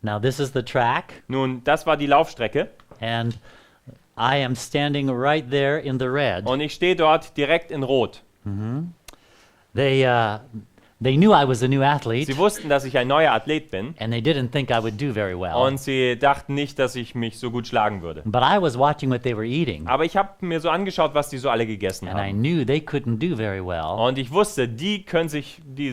A: Now this is the track,
B: Nun, das war die Laufstrecke
A: and I am standing right there in the red.
B: und ich stehe dort direkt in Rot.
A: They knew I was a new athlete,
B: Sie wussten, dass ich ein neuer Athlet bin
A: and they didn't think I would do very well.
B: und sie dachten nicht, dass ich mich so gut schlagen würde.
A: But I was watching what they were eating,
B: Aber ich habe mir so angeschaut, was die so alle gegessen
A: and I
B: haben.
A: knew they couldn't do very well.
B: Und ich wusste, die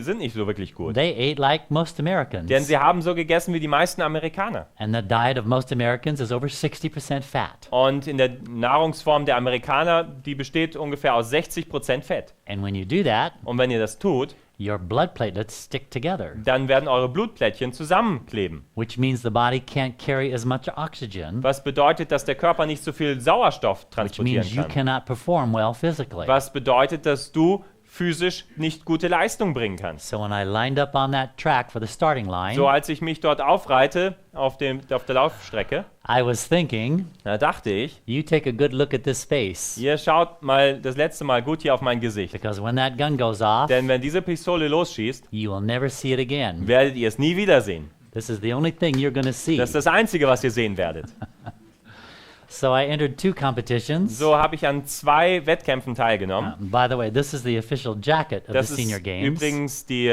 B: sind nicht so wirklich gut.
A: They ate like most Americans.
B: Denn sie haben so gegessen wie die meisten Amerikaner.
A: And the diet of most Americans is over 60% fat.
B: Und in der Nahrungsform der Amerikaner, die besteht ungefähr aus 60% Fett.
A: And when you do that,
B: Und wenn ihr das tut,
A: your blood platelets stick together,
B: dann werden eure Blutplättchen zusammenkleben.
A: which means the body can't carry as much oxygen,
B: Was bedeutet, dass der Körper nicht so viel Sauerstoff
A: which
B: transportieren
A: means you
B: kann.
A: cannot perform well physically.
B: Was bedeutet, dass du physisch nicht gute Leistung bringen kannst.
A: So when I lined up on that track for the starting line,
B: So als ich mich dort aufreihte auf der Laufstrecke,
A: I was thinking,
B: da dachte ich,
A: you take a good look at this face,
B: ihr schaut mal das letzte Mal gut hier auf mein Gesicht.
A: because when that gun goes off,
B: Denn wenn diese Pistole losschießt,
A: you will never see it again.
B: werdet ihr es nie wiedersehen.
A: This is the only thing you're going to see.
B: Das ist das Einzige, was ihr sehen werdet.
A: So I entered 2 competitions.
B: So habe ich an 2 Wettkämpfen teilgenommen.
A: By the way, this is the official jacket of
B: Das
A: the
B: ist
A: senior games.
B: übrigens die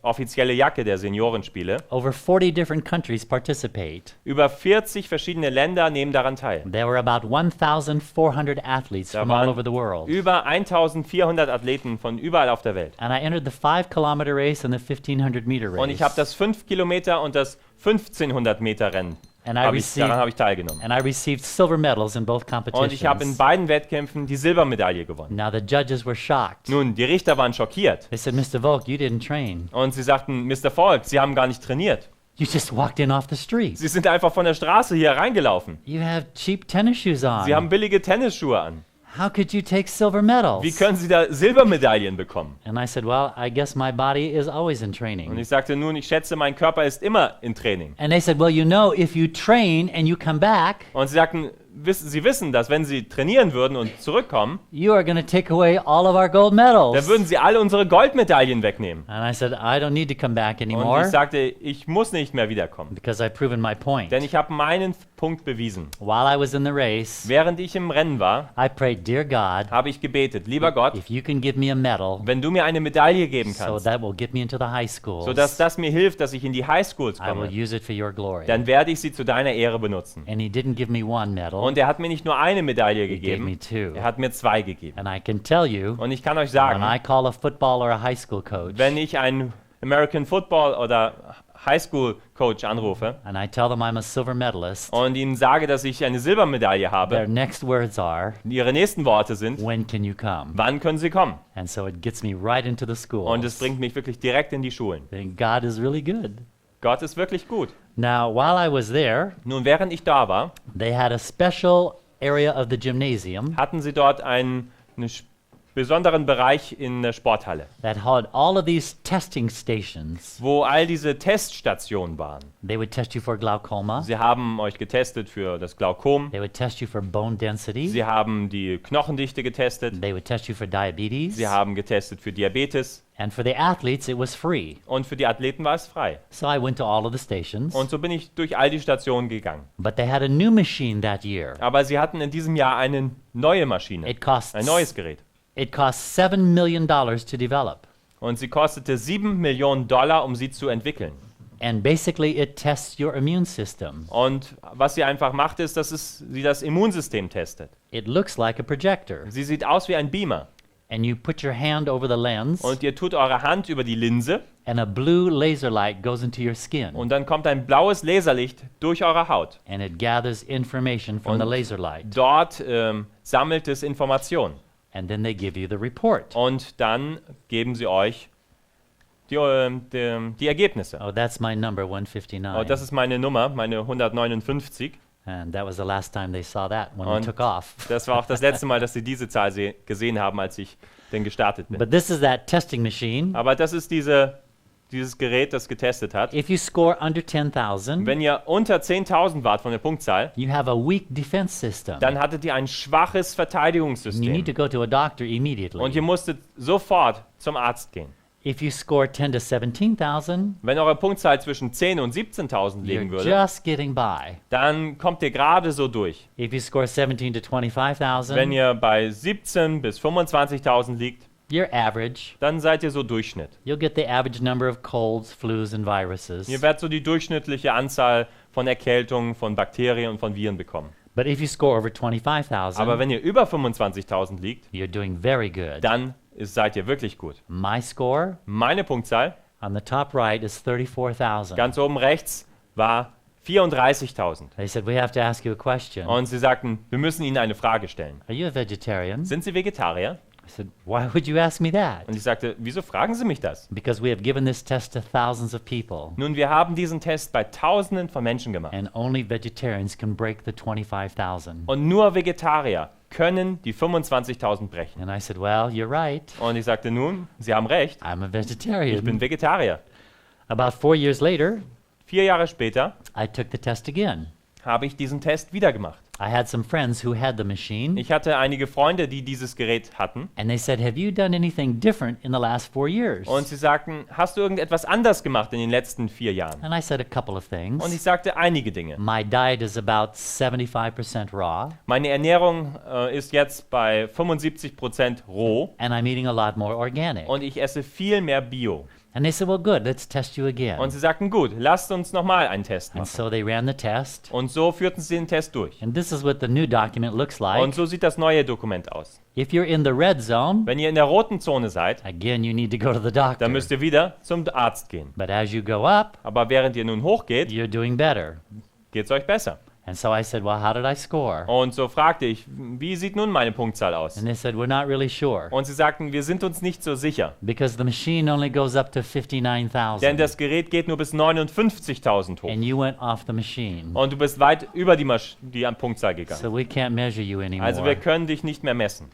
B: offizielle Jacke der Seniorenspiele.
A: Over 40 different countries participate.
B: Über 40 verschiedene Länder nehmen daran teil.
A: There were about 1,400 athletes
B: Da
A: from all
B: waren
A: over the world.
B: über 1400 Athleten von überall auf der Welt.
A: And I entered the 5-kilometer race and the 1,500-meter race.
B: Und ich habe das 5 Kilometer und das 1500 Meter Rennen.
A: And I
B: Daran habe ich teilgenommen.
A: And I received silver medals in both
B: Und ich habe in
A: competitions.
B: beiden Wettkämpfen die Silbermedaille gewonnen.
A: Now the judges were shocked.
B: Nun, die Richter waren schockiert.
A: They said, Mr. Volk, you didn't train.
B: Und sie sagten, Mr. Volk, Sie haben gar nicht trainiert.
A: You just walked in off the street.
B: Sie sind einfach von der Straße hier reingelaufen.
A: You have cheap tennis shoes on.
B: Sie haben billige Tennisschuhe an.
A: How could you take silver medals?
B: Wie können Sie da Silbermedaillen bekommen?
A: And I said, well, I guess my body is always in
B: Und
A: training.
B: ich sagte, nun, ich schätze, mein Körper ist immer in Training.
A: And they said, well, you know, if you train and you come back,
B: Und sie sagten, Sie wissen, dass wenn Sie trainieren würden und zurückkommen,
A: you are going to take away all of our gold medals.
B: dann würden Sie alle unsere Goldmedaillen wegnehmen.
A: And I said, I don't need to come back
B: Und ich
A: anymore
B: sagte, ich muss nicht mehr wiederkommen.
A: because I've proven my point.
B: Denn ich habe meinen Punkt bewiesen.
A: While I was in the race,
B: Während ich im Rennen war,
A: I prayed, dear God,
B: habe ich gebetet, lieber Gott,
A: if you can give me a medal,
B: wenn du mir eine Medaille geben
A: so
B: kannst,
A: that will get me into the high schools,
B: sodass das mir hilft, dass ich in die Highschools
A: I will
B: komme,
A: use it for your glory.
B: dann werde ich sie zu deiner Ehre benutzen.
A: And he didn't give me one medal,
B: Und er hat mir nicht nur eine Medaille
A: he gave me
B: gegeben,
A: 2.
B: er hat mir 2 gegeben.
A: And I can tell you,
B: Und ich kann euch
A: when I
B: sagen,
A: call a football or a high school coach,
B: wenn ich einen American Football oder Highschool Coach anrufe
A: and I tell them I'm a silver medalist,
B: und ihnen sage, dass ich eine Silbermedaille
A: their
B: habe,
A: next words are,
B: ihre nächsten Worte sind,
A: when can you come?
B: wann können sie kommen?
A: And so it gets me right into the schools.
B: Und es bringt mich wirklich direkt in die Schulen.
A: And God is really good.
B: Gott ist wirklich gut.
A: Now, while I was there,
B: Nun, während ich da war,
A: they had a special area of the gymnasium
B: hatten sie dort einen besonderen Bereich in der Sporthalle,
A: that had all of these testing stations.
B: wo all diese Teststationen waren.
A: They would test you for glaucoma.
B: Sie haben euch getestet für das Glaukom,
A: They would test you for bone density.
B: sie haben die Knochendichte getestet,
A: They would test you for diabetes.
B: sie haben getestet für Diabetes
A: And for the athletes, it was free.
B: und für die Athleten war es frei.
A: So I went to all of the stations.
B: Und so bin ich durch all die Stationen gegangen.
A: But they had a new machine that year.
B: Aber sie hatten in diesem Jahr eine neue Maschine,
A: It cost
B: ein neues Gerät.
A: $7 million to develop.
B: Und sie kostete $7 Millionen, um sie zu entwickeln.
A: And basically it tests your immune system.
B: Und was sie einfach macht, ist, dass sie das Immunsystem testet.
A: It looks like a projector.
B: Sie sieht aus wie ein Beamer.
A: And you put your hand over the lens
B: Und ihr tut eure Hand über die Linse
A: and a blue laser light goes into your skin.
B: und dann kommt ein blaues Laserlicht durch eure Haut.
A: And it gathers information from
B: Und
A: the laser light.
B: Dort sammelt es Informationen.
A: And then they give you the report.
B: Und dann geben sie euch die Ergebnisse.
A: Oh, that's my number, 159.
B: Und das ist meine Nummer, meine 159.
A: And that was the last time they saw that when we
B: Und
A: took off.
B: das war auch das letzte Mal, dass sie diese Zahl gesehen haben, als ich denn gestartet bin.
A: But this is that testing machine.
B: Aber das ist dieses Gerät, das getestet hat.
A: If you score under 10,000,
B: Wenn ihr unter 10.000 wart von der Punktzahl,
A: you have a weak defense system.
B: dann hattet ihr ein schwaches
A: You need
B: Verteidigungssystem.
A: to go to a doctor immediately.
B: Und ihr musstet sofort zum Arzt gehen.
A: If you score 10 to 17,000,
B: Wenn eure Punktzahl zwischen 10.000 und 17.000 liegen
A: you're
B: würde,
A: just getting by.
B: dann kommt ihr gerade so durch.
A: If you score 17 to
B: Wenn
A: 25,000,
B: ihr bei 17.000 bis 25.000 liegt,
A: you're average.
B: dann seid ihr so Durchschnitt.
A: You'll get the average number of colds, flus, and viruses.
B: Ihr werdet so die durchschnittliche Anzahl von Erkältungen, von Bakterien und von Viren bekommen.
A: But if you score over 25,000,
B: Aber wenn ihr über 25.000 liegt,
A: you're doing very good.
B: dann seid ihr wirklich gut.
A: My score
B: Meine Punktzahl,
A: on the top right is 34,000.
B: ganz oben rechts, war 34.000.
A: They said, we have to ask you a question.
B: Und sie sagten, wir müssen Ihnen eine Frage stellen.
A: Are you a vegetarian?
B: Sind Sie Vegetarier?
A: I said, why would you ask me that?
B: Und ich sagte, wieso fragen Sie mich das?
A: Because we have given this test to thousands of people,
B: Nun, wir haben diesen Test bei Tausenden von Menschen gemacht.
A: and only vegetarians can break the 25,000.
B: Und nur Vegetarier können die 25.000 brechen.
A: And I said, well, you're right.
B: Und ich sagte, nun, Sie haben recht,
A: I'm a
B: ich bin
A: vegetarian.
B: Vegetarier.
A: About 4 years later,
B: 4 Jahre später
A: I took the test again.
B: habe ich diesen Test wieder gemacht.
A: I had some friends who had the machine,
B: Ich hatte einige Freunde, die dieses Gerät hatten.
A: and they said, have you done anything different in the last 4 years?
B: Und sie sagten, hast du irgendetwas anders gemacht in den letzten 4 Jahren?
A: And I said a couple of things.
B: Und ich sagte einige Dinge.
A: My diet is about 75% raw,
B: Meine Ernährung ist jetzt bei 75% roh
A: and I'm eating a lot more organic.
B: und ich esse viel mehr Bio.
A: And they said, well, good, let's test you again.
B: Und sie sagten, gut, lasst uns nochmal einen Test
A: And
B: machen.
A: so they ran the test.
B: Und so führten sie den Test durch.
A: And this is what the new document looks like.
B: Und so sieht das neue Dokument aus.
A: If you're in the red zone,
B: Wenn ihr in der roten Zone seid,
A: again, you need to go to the doctor.
B: dann müsst ihr wieder zum Arzt gehen.
A: But as you go up,
B: Aber während ihr nun hochgeht,
A: you're doing better.
B: geht es euch besser.
A: And so I said, well, how did I score?
B: Und so fragte ich, wie sieht nun meine Punktzahl aus?
A: And they said, we're not really sure,
B: Und sie sagten, wir sind uns nicht so sicher.
A: because the machine only goes up to
B: Denn
A: 59,000.
B: das Gerät geht nur bis 59.000 hoch.
A: And you went off the machine.
B: Und du bist weit über die Punktzahl gegangen.
A: So we can't measure you
B: Also wir
A: anymore.
B: können dich nicht mehr messen.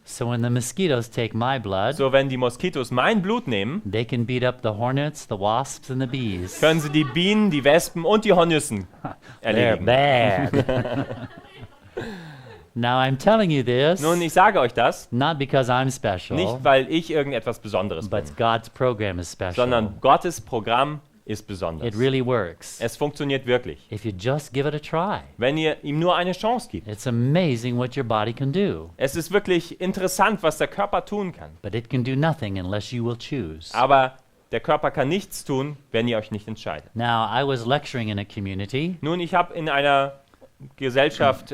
A: So when the mosquitoes take my blood,
B: So, wenn die Moskitos mein Blut nehmen,
A: they can beat up the hornets, the wasps, and the bees.
B: können sie die Bienen, die Wespen und die Hornüssen
A: They're
B: erledigen.
A: bad. Now I'm telling you this,
B: Nun, ich sage euch das,
A: not because I'm special,
B: nicht weil ich irgendetwas Besonderes bin,
A: but God's program is special.
B: sondern Gottes Programm ist
A: It
B: besonders.
A: really works.
B: Es funktioniert wirklich.
A: If you just give it a try,
B: Wenn ihr ihm nur eine Chance gibt.
A: it's amazing what your body can do.
B: Es ist wirklich interessant, was der Körper tun kann.
A: But it can do nothing unless you will choose.
B: Aber der Körper kann nichts tun, wenn ihr euch nicht entscheidet.
A: Now, I was lecturing in a community,
B: Nun, ich habe in einer Gesellschaft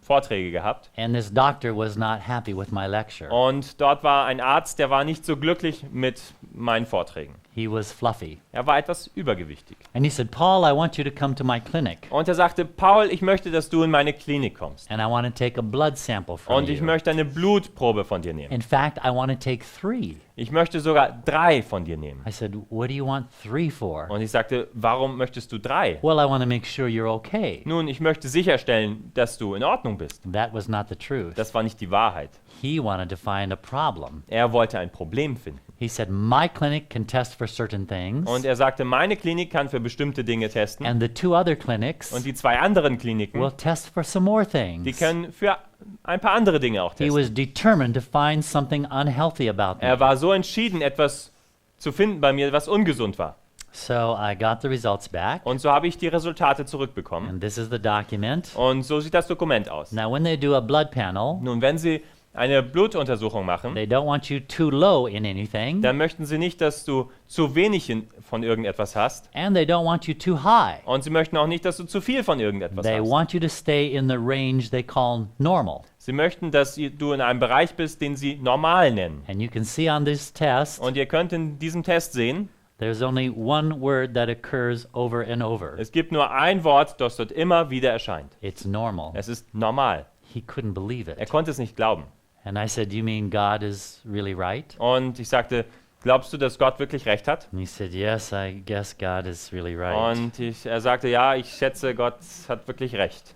B: Vorträge gehabt
A: and this doctor was not happy with my lecture.
B: und dort war ein Arzt, der war nicht so glücklich mit meinen Vorträgen.
A: He was fluffy.
B: Er war etwas übergewichtig.
A: And he said, Paul, I want you to come to my clinic,
B: Und er sagte, Paul, ich möchte, dass du in meine Klinik kommst.
A: and I want to take a blood sample from
B: Und ich
A: you.
B: möchte eine Blutprobe von dir nehmen.
A: In fact, I want to take 3.
B: Ich möchte sogar 3 von dir nehmen.
A: I said, what do you want 3 for?
B: Und ich sagte, warum möchtest du 3?
A: Well, I want to make sure you're okay.
B: Nun, ich möchte sicherstellen, dass du in Ordnung bist.
A: That was not the truth.
B: Das war nicht die Wahrheit.
A: He wanted to find a problem.
B: Er wollte ein Problem finden.
A: He said, my clinic can test for certain things,
B: Und er sagte, meine Klinik kann für bestimmte Dinge testen.
A: and the 2 other clinics
B: Und die 2 anderen
A: will
B: Kliniken,
A: test for some more
B: die
A: things.
B: können für ein paar andere Dinge auch
A: He
B: testen.
A: was determined to find something unhealthy about me.
B: Er war so entschieden, etwas zu finden bei mir, was ungesund war.
A: So I got the results back,
B: Und so habe ich die Resultate zurückbekommen.
A: and this is the document.
B: Und so sieht das Dokument aus.
A: Now, when they do a blood panel,
B: Nun, wenn Sie eine Blutuntersuchung machen,
A: they don't want you too low in anything,
B: dann möchten Sie nicht, dass du zu wenig von irgendetwas hast.
A: and they don't want you too high.
B: Und Sie möchten auch nicht, dass du zu viel von irgendetwas
A: They
B: hast.
A: want you to stay in the range they call normal.
B: Sie möchten, dass du in einem Bereich bist, den Sie normal nennen.
A: And you can see on this test,
B: Und ihr könnt in diesem Test sehen,
A: there's only one word that occurs over and over.
B: es gibt nur ein Wort, das dort immer wieder erscheint.
A: It's normal.
B: Es ist normal.
A: He couldn't believe
B: Er
A: it.
B: konnte es nicht glauben.
A: And I said, you mean God is really right?
B: Und ich sagte, glaubst du, dass Gott wirklich recht hat?
A: And he said, yes, I guess God is really right.
B: Und er sagte, ja, ich schätze, Gott hat wirklich recht.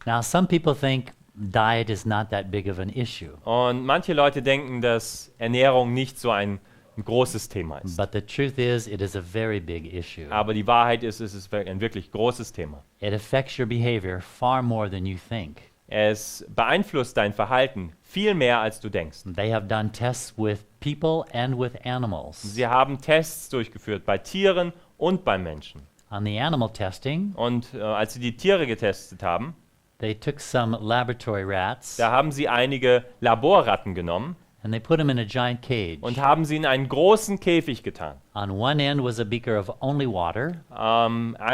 A: Now, some people think diet is not that big of an issue.
B: Und manche Leute denken, dass Ernährung nicht so ein großes Thema ist.
A: But the truth is, it is a very big issue.
B: Aber die Wahrheit ist, es ist ein wirklich großes Thema.
A: It affects your behavior far more than you think.
B: Es beeinflusst dein Verhalten viel mehr, als du denkst.
A: They have done tests with people and with animals.
B: Sie haben Tests durchgeführt bei Tieren und beim Menschen.
A: On the animal testing,
B: Und als sie die Tiere getestet haben,
A: They took some laboratory rats
B: Da haben sie einige Laborratten genommen
A: and they put them in a giant cage.
B: und haben sie in einen großen Käfig getan.
A: On one end was a beaker of only water.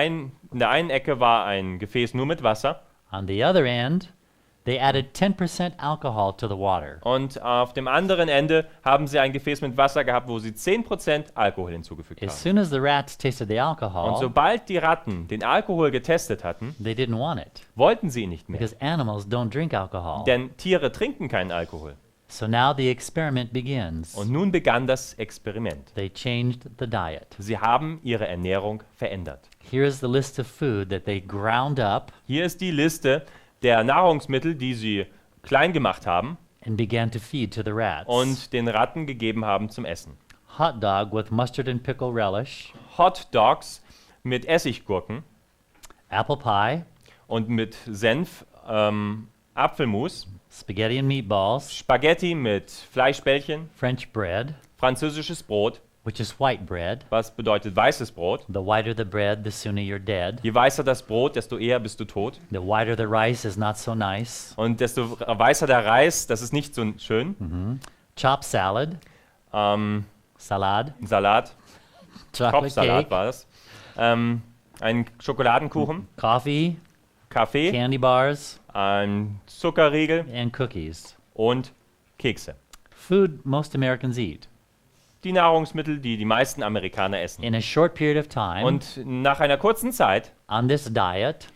B: In der einen Ecke war ein Gefäß nur mit Wasser
A: On the other end, they added 10% alcohol to the water.
B: und auf dem anderen Ende haben sie ein Gefäß mit Wasser gehabt, wo sie 10% Alkohol hinzugefügt
A: As
B: haben.
A: soon as the rats tasted the
B: Und
A: alcohol,
B: sobald die Ratten den Alkohol getestet hatten,
A: they didn't want it
B: wollten sie ihn nicht mehr.
A: because animals don't drink alcohol.
B: Denn Tiere trinken keinen Alkohol.
A: So now the experiment begins.
B: Und nun begann das Experiment.
A: They changed the diet.
B: Sie haben ihre Ernährung verändert.
A: Here's the list of food that they ground up
B: Hier ist die Liste der Nahrungsmittel, die sie klein gemacht haben
A: and began to feed to the rats.
B: und den Ratten gegeben haben zum Essen.
A: Hot dog with mustard and pickle relish,
B: Hot Dogs mit Essiggurken
A: apple pie,
B: und mit Senf, Apfelmus,
A: spaghetti and meatballs,
B: Spaghetti mit Fleischbällchen,
A: French bread,
B: französisches Brot,
A: which is white bread.
B: was bedeutet weißes Brot.
A: The whiter the bread, the sooner you're dead.
B: Je weißer das Brot, desto eher bist du tot.
A: The whiter the rice is not so nice.
B: Und desto weißer der Reis, das ist nicht so schön.
A: Chopped salad, salad,
B: Salat,
A: chocolate
B: Kopfsalat
A: cake,
B: war das. Ein Schokoladenkuchen,
A: coffee,
B: Kaffee,
A: candy bars,
B: ein Zuckerriegel
A: and cookies.
B: und Kekse.
A: Food most Americans eat.
B: Die Nahrungsmittel, die die meisten Amerikaner essen.
A: In a short period of time,
B: Und nach einer kurzen Zeit
A: on this diet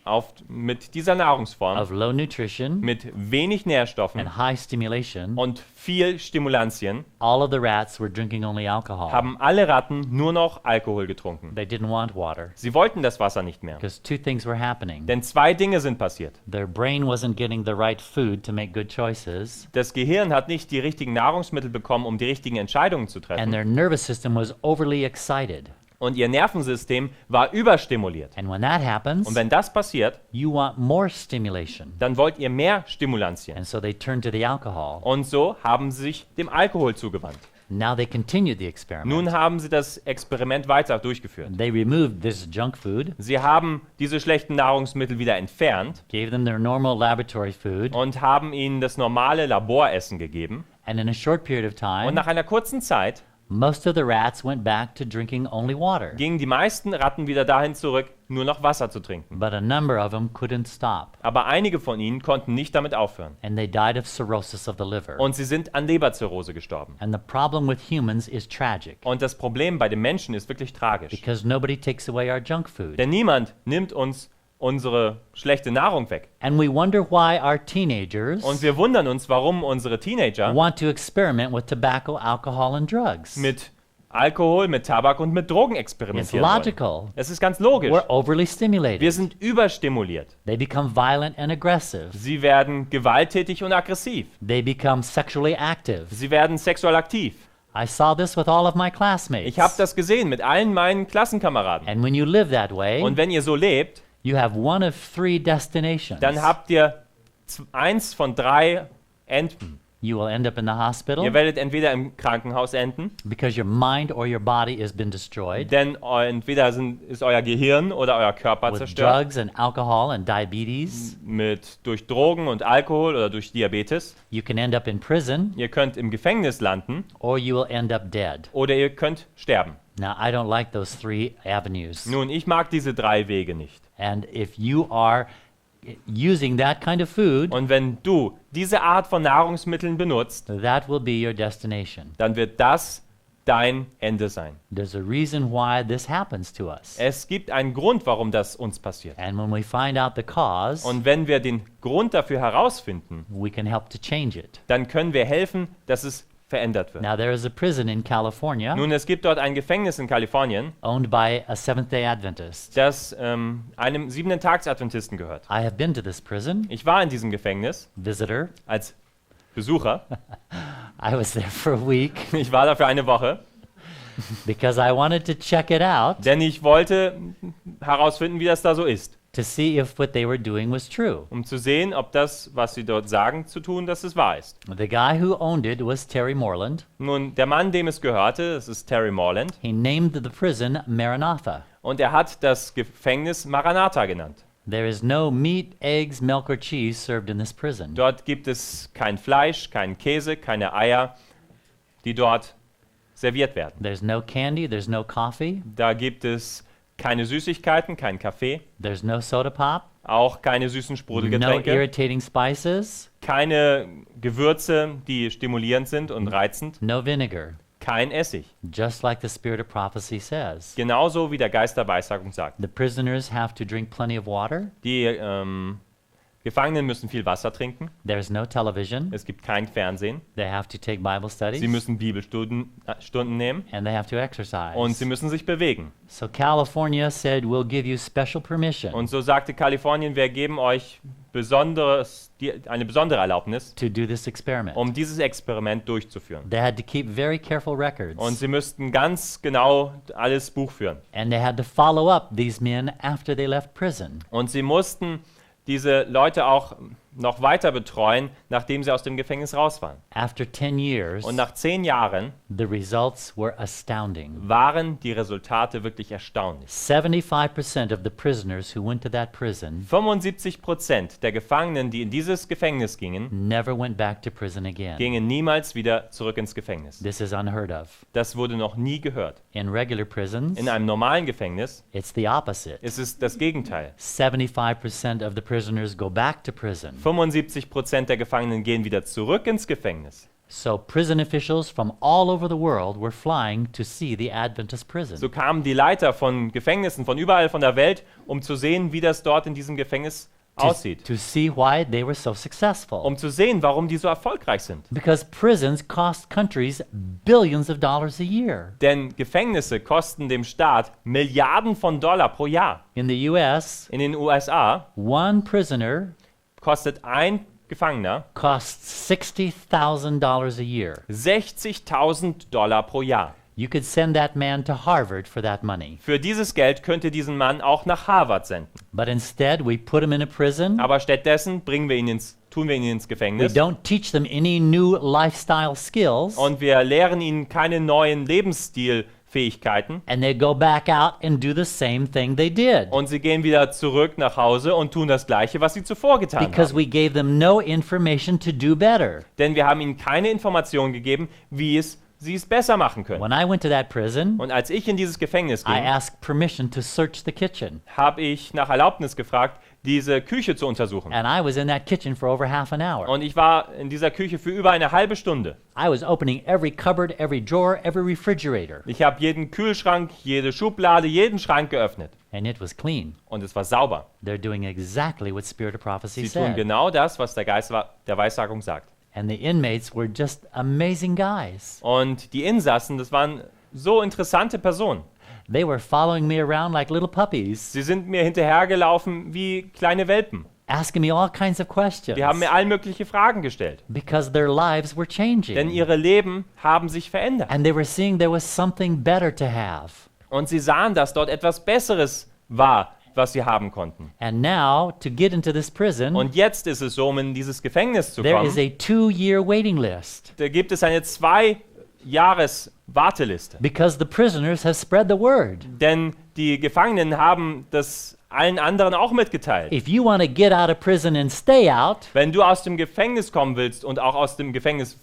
B: mit dieser Nahrungsform,
A: of low nutrition
B: mit wenig Nährstoffen
A: and high stimulation,
B: und viel Stimulantien,
A: all of the rats were drinking only alcohol.
B: haben alle Ratten nur noch Alkohol getrunken.
A: They didn't want water
B: Sie wollten das Wasser nicht mehr.
A: because two things were happening.
B: Denn zwei Dinge sind passiert.
A: Their brain wasn't getting the right food to make good choices,
B: Das Gehirn hat nicht die richtigen Nahrungsmittel bekommen, um die richtigen Entscheidungen zu
A: and
B: treffen.
A: their nervous system was overly excited.
B: Und ihr Nervensystem war überstimuliert.
A: And when that happens,
B: Und wenn das passiert,
A: you want more stimulation.
B: dann wollt ihr mehr Stimulantien.
A: And so they turned to the alcohol.
B: Und so haben sie sich dem Alkohol zugewandt.
A: Now they continued the experiment.
B: Nun haben sie das Experiment weiter durchgeführt.
A: They removed this junk food,
B: Sie haben diese schlechten Nahrungsmittel wieder entfernt
A: gave them their normal laboratory food,
B: und haben ihnen das normale Laboressen gegeben.
A: and in a short period of
B: Und
A: time,
B: nach einer kurzen Zeit
A: most of the rats went back to drinking only water.
B: gingen die meisten Ratten wieder dahin zurück, nur noch Wasser zu trinken.
A: But a number of them couldn't stop,
B: Aber einige von ihnen konnten nicht damit aufhören.
A: and they died of cirrhosis of the liver.
B: Und sie sind an Leberzirrhose gestorben.
A: And the problem with humans is tragic,
B: Und das Problem bei den Menschen ist wirklich tragisch.
A: because nobody takes away our junk food.
B: Denn niemand nimmt uns unsere schlechte Nahrung weg.
A: And we wonder why our teenagers
B: Und wir wundern uns, warum unsere Teenager
A: want to experiment with tobacco, alcohol, and drugs.
B: mit Alkohol, mit Tabak und mit Drogen
A: It's
B: experimentieren wollen.
A: logical.
B: Es ist ganz logisch.
A: We're overly
B: Wir
A: stimulated.
B: sind überstimuliert.
A: They become violent and aggressive.
B: Sie werden gewalttätig und aggressiv.
A: They become sexually active.
B: Sie werden sexuell aktiv.
A: I saw this with all of my classmates.
B: Ich habe das gesehen mit allen meinen Klassenkameraden.
A: And when you live that way,
B: Und wenn ihr so lebt,
A: you have one of three destinations.
B: dann habt ihr eins von drei Enden.
A: You will end up in the hospital
B: Ihr werdet entweder im Krankenhaus enden,
A: because your mind or your body has been destroyed
B: denn entweder ist euer Gehirn oder euer Körper
A: with
B: zerstört
A: drugs and alcohol and diabetes.
B: durch Drogen und Alkohol oder durch Diabetes.
A: You can end up in prison
B: Ihr könnt im Gefängnis landen
A: or you will end up dead.
B: oder ihr könnt sterben.
A: Now, I don't like those three avenues.
B: Nun, ich mag diese drei Wege nicht.
A: And if you are using that kind of food,
B: Und wenn du diese Art von Nahrungsmitteln benutzt,
A: that will be your destination.
B: dann wird das dein Ende sein.
A: There's a reason why this happens to us.
B: Es gibt einen Grund, warum das uns passiert.
A: And when we find out the cause,
B: Und wenn wir den Grund dafür herausfinden,
A: we can help to change it.
B: dann können wir helfen, dass es verändert wird.
A: Now, there is a prison in California
B: Nun, es gibt dort ein Gefängnis in Kalifornien,
A: owned by a Seventh-day Adventist.
B: das einem 7-Tags-Adventisten gehört.
A: I have been to this prison,
B: Ich war in diesem Gefängnis
A: visitor.
B: als Besucher.
A: I was there for a week
B: Ich war da für eine Woche,
A: because I wanted to check it out
B: denn ich wollte herausfinden, wie das da so ist,
A: to see if what they were doing was true.
B: um zu sehen, ob das, was sie dort sagen, zu tun, dass es wahr ist.
A: The guy who owned it was Terry Moreland.
B: Nun, der Mann, dem es gehörte, das ist Terry Morland,
A: He named the prison Maranatha.
B: und er hat das Gefängnis Maranatha genannt.
A: There is no meat, eggs, milk, or cheese served in this prison.
B: Dort gibt es kein Fleisch, keinen Käse, keine Eier, die dort serviert werden.
A: There's no candy, there's no coffee,
B: Da gibt es keine Süßigkeiten, keinen Kaffee,
A: there's no soda pop,
B: auch keine süßen
A: no
B: Sprudelgetränke,
A: irritating spices,
B: keine Gewürze, die stimulierend sind und reizend,
A: no vinegar,
B: kein Essig.
A: just like the spirit of prophecy says.
B: Genauso wie der Geist der Weissagung sagt.
A: The prisoners have to drink plenty of water.
B: Die Gefangenen müssen viel Wasser trinken.
A: There's no television.
B: Es gibt kein Fernsehen.
A: They have to take Bible studies.
B: Sie müssen Bibelstunden Stunden nehmen
A: And they have to exercise.
B: und sie müssen sich bewegen.
A: So California said, we'll give you special permission
B: Und so sagte Kalifornien, wir geben euch eine besondere Erlaubnis,
A: to do this experiment.
B: um dieses Experiment durchzuführen.
A: They had to keep very careful records.
B: Und sie müssten ganz genau alles Buch führen.
A: And they had to follow up these men after they left prison.
B: Und sie mussten diese Leute auch noch weiter betreuen, nachdem sie aus dem Gefängnis raus waren.
A: After 10 years,
B: Und nach 10 Jahren
A: the results were astounding.
B: waren die Resultate wirklich erstaunlich.
A: 75% of the prisoners who went to that prison
B: 75% der Gefangenen, die in dieses Gefängnis gingen,
A: never went back to prison again.
B: gingen niemals wieder zurück ins Gefängnis.
A: This is unheard of.
B: Das wurde noch nie gehört.
A: In regular prisons,
B: In einem normalen Gefängnis
A: it's the opposite.
B: ist es das Gegenteil.
A: 75% of the prisoners go back to prison.
B: 75% der Gefangenen gehen wieder zurück ins Gefängnis.
A: So prison officials from all over the world were flying to see the Adventist prison.
B: So kamen die Leiter von Gefängnissen von überall von der Welt, um zu sehen, wie das dort in diesem Gefängnis aussieht.
A: To see why they were so successful.
B: Um zu sehen, warum die so erfolgreich sind.
A: Because prisons cost countries billions of dollars a year.
B: Denn Gefängnisse kosten dem Staat Milliarden von Dollar pro Jahr.
A: In the US,
B: In den USA
A: one prisoner
B: kostet ein Gefangener
A: costs $60,000 a year.
B: $60.000 pro Jahr.
A: You could send that man to Harvard for that money.
B: Für dieses Geld könnte diesen Mann auch nach Harvard senden.
A: But instead, we put him in a prison.
B: Aber stattdessen tun wir ihn ins
A: We
B: Gefängnis
A: don't teach them any new lifestyle skills.
B: und wir lehren ihnen keine neuen Lebensstilfähigkeiten.
A: And they go back out and do the same thing they did.
B: Und sie gehen wieder zurück nach Hause und tun das Gleiche, was sie zuvor getan
A: Because
B: haben.
A: we gave them no information to do better.
B: Denn wir haben ihnen keine Informationen gegeben, wie sie es besser machen können.
A: When I went to that prison,
B: Und als ich in dieses Gefängnis
A: I
B: ging,
A: asked permission to search the kitchen.
B: habe ich nach Erlaubnis gefragt, diese Küche zu untersuchen.
A: And I was in that kitchen for over half an hour.
B: Und ich war in dieser Küche für über eine halbe Stunde.
A: I was opening every cupboard, every drawer, every refrigerator.
B: Ich habe jeden Kühlschrank, jede Schublade, jeden Schrank geöffnet.
A: And it was clean.
B: Und es war sauber.
A: They're doing exactly what Spirit of Prophecy
B: Sie tun
A: said.
B: genau das, was der Geist der Weissagung sagt.
A: And the inmates were just amazing guys.
B: Und die Insassen, das waren so interessante Personen.
A: They were following me around like little puppies,
B: Sie sind mir hinterhergelaufen wie kleine Welpen.
A: asking me all kinds of questions.
B: Die haben mir all mögliche Fragen gestellt.
A: Because their lives were
B: Denn
A: changing.
B: ihre Leben haben sich verändert.
A: And they were seeing there was something better to have.
B: Und sie sahen, dass dort etwas Besseres war, was sie haben konnten.
A: And now, to get into this prison,
B: Und jetzt ist es so, um in dieses Gefängnis zu
A: there is
B: kommen,
A: a 2-year waiting list.
B: da gibt es eine 2-Jahres-Warteliste.
A: Because the prisoners have spread the word.
B: Denn die Gefangenen haben das allen anderen auch mitgeteilt.
A: If you want to get out of prison and stay out,
B: Wenn du aus dem Gefängnis kommen willst und auch aus dem Gefängnis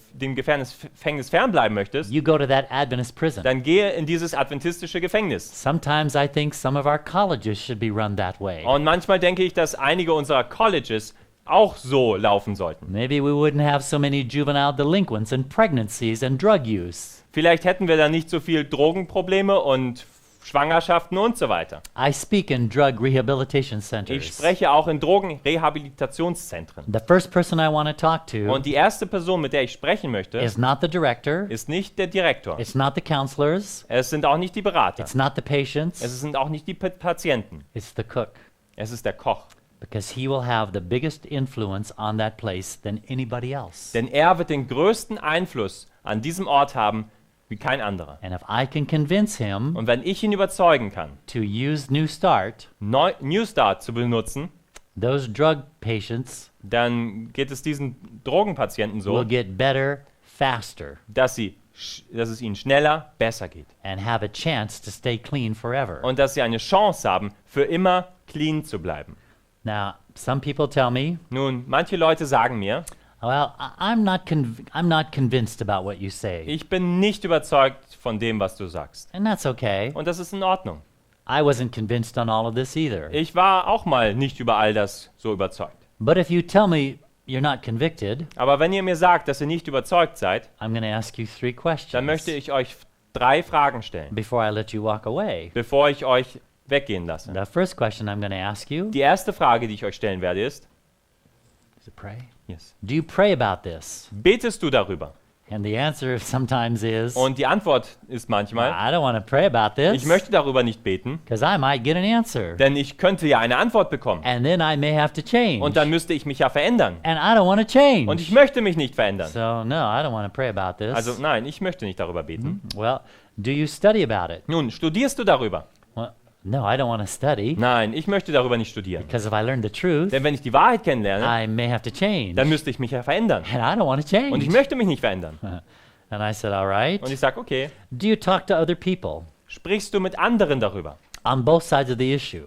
B: fernbleiben möchtest,
A: you go to that Adventist prison.
B: dann gehe in dieses adventistische Gefängnis.
A: Sometimes I think some of our colleges should be run that way.
B: Und manchmal denke ich, dass einige unserer Colleges auch so laufen sollten.
A: Maybe we wouldn't have so many juvenile delinquents and pregnancies and drug use.
B: Vielleicht hätten wir da nicht so viel Drogenprobleme und Schwangerschaften und so weiter.
A: I speak in drug rehabilitation
B: Ich
A: centers.
B: spreche auch in Drogenrehabilitationszentren.
A: The first person I want to talk to
B: Und die erste Person, mit der ich sprechen möchte,
A: is not the director,
B: ist nicht der Direktor.
A: it's not the counselors,
B: Es sind auch nicht die Berater.
A: it's not the patients,
B: Es sind auch nicht die Patienten.
A: it's the cook.
B: Es ist der Koch.
A: Because he will have the biggest influence on that place than anybody else.
B: Denn er wird den größten Einfluss an diesem Ort haben wie kein anderer.
A: And if I can convince him
B: Und wenn ich ihn überzeugen kann,
A: to use New Start,
B: New Start zu benutzen,
A: those drug patients
B: dann geht es diesen Drogenpatienten so,
A: will get better faster
B: dass es ihnen schneller besser geht.
A: and have a chance to stay clean forever.
B: Und dass sie eine Chance haben, für immer clean zu bleiben.
A: Now, some people tell me,
B: Nun, manche Leute sagen mir,
A: well, I'm not convinced about what you say.
B: ich bin nicht überzeugt von dem, was du sagst.
A: And that's okay.
B: Und das ist in Ordnung.
A: I wasn't convinced on all of this either.
B: Ich war auch mal nicht über all das so überzeugt.
A: But if you tell me you're not convicted,
B: Aber wenn ihr mir sagt, dass ihr nicht überzeugt seid,
A: I'm going to ask you 3 questions
B: dann möchte ich euch 3 Fragen stellen,
A: before I let you walk away.
B: bevor ich euch weggehen lasse.
A: The first question I'm going to ask you
B: Die erste Frage, die ich euch stellen werde, ist,
A: is pray.
B: yes.
A: Do you pray about this?
B: Betest du darüber?
A: And the answer sometimes is,
B: Und die Antwort ist manchmal,
A: I don't want to pray about
B: ich
A: this
B: möchte darüber nicht beten,
A: because I might get an answer.
B: denn ich könnte ja eine Antwort bekommen.
A: And then I may have to change.
B: Und dann müsste ich mich ja verändern.
A: And I don't want to change.
B: Und ich möchte mich nicht verändern.
A: So, no, I don't want to pray about this.
B: Also nein, ich möchte nicht darüber beten.
A: Well, do you study about it?
B: Nun, studierst du darüber?
A: Well, no, I don't want to study
B: Nein, ich möchte darüber nicht studieren.
A: because if I learn the truth,
B: Denn wenn ich die Wahrheit kennenlerne,
A: I may have to change.
B: dann müsste ich mich ja verändern.
A: And I don't want to change.
B: Und ich möchte mich nicht verändern.
A: And I said, all right.
B: Und ich sage, okay,
A: Do you talk to other people
B: sprichst du mit anderen darüber?
A: on both sides of the issue?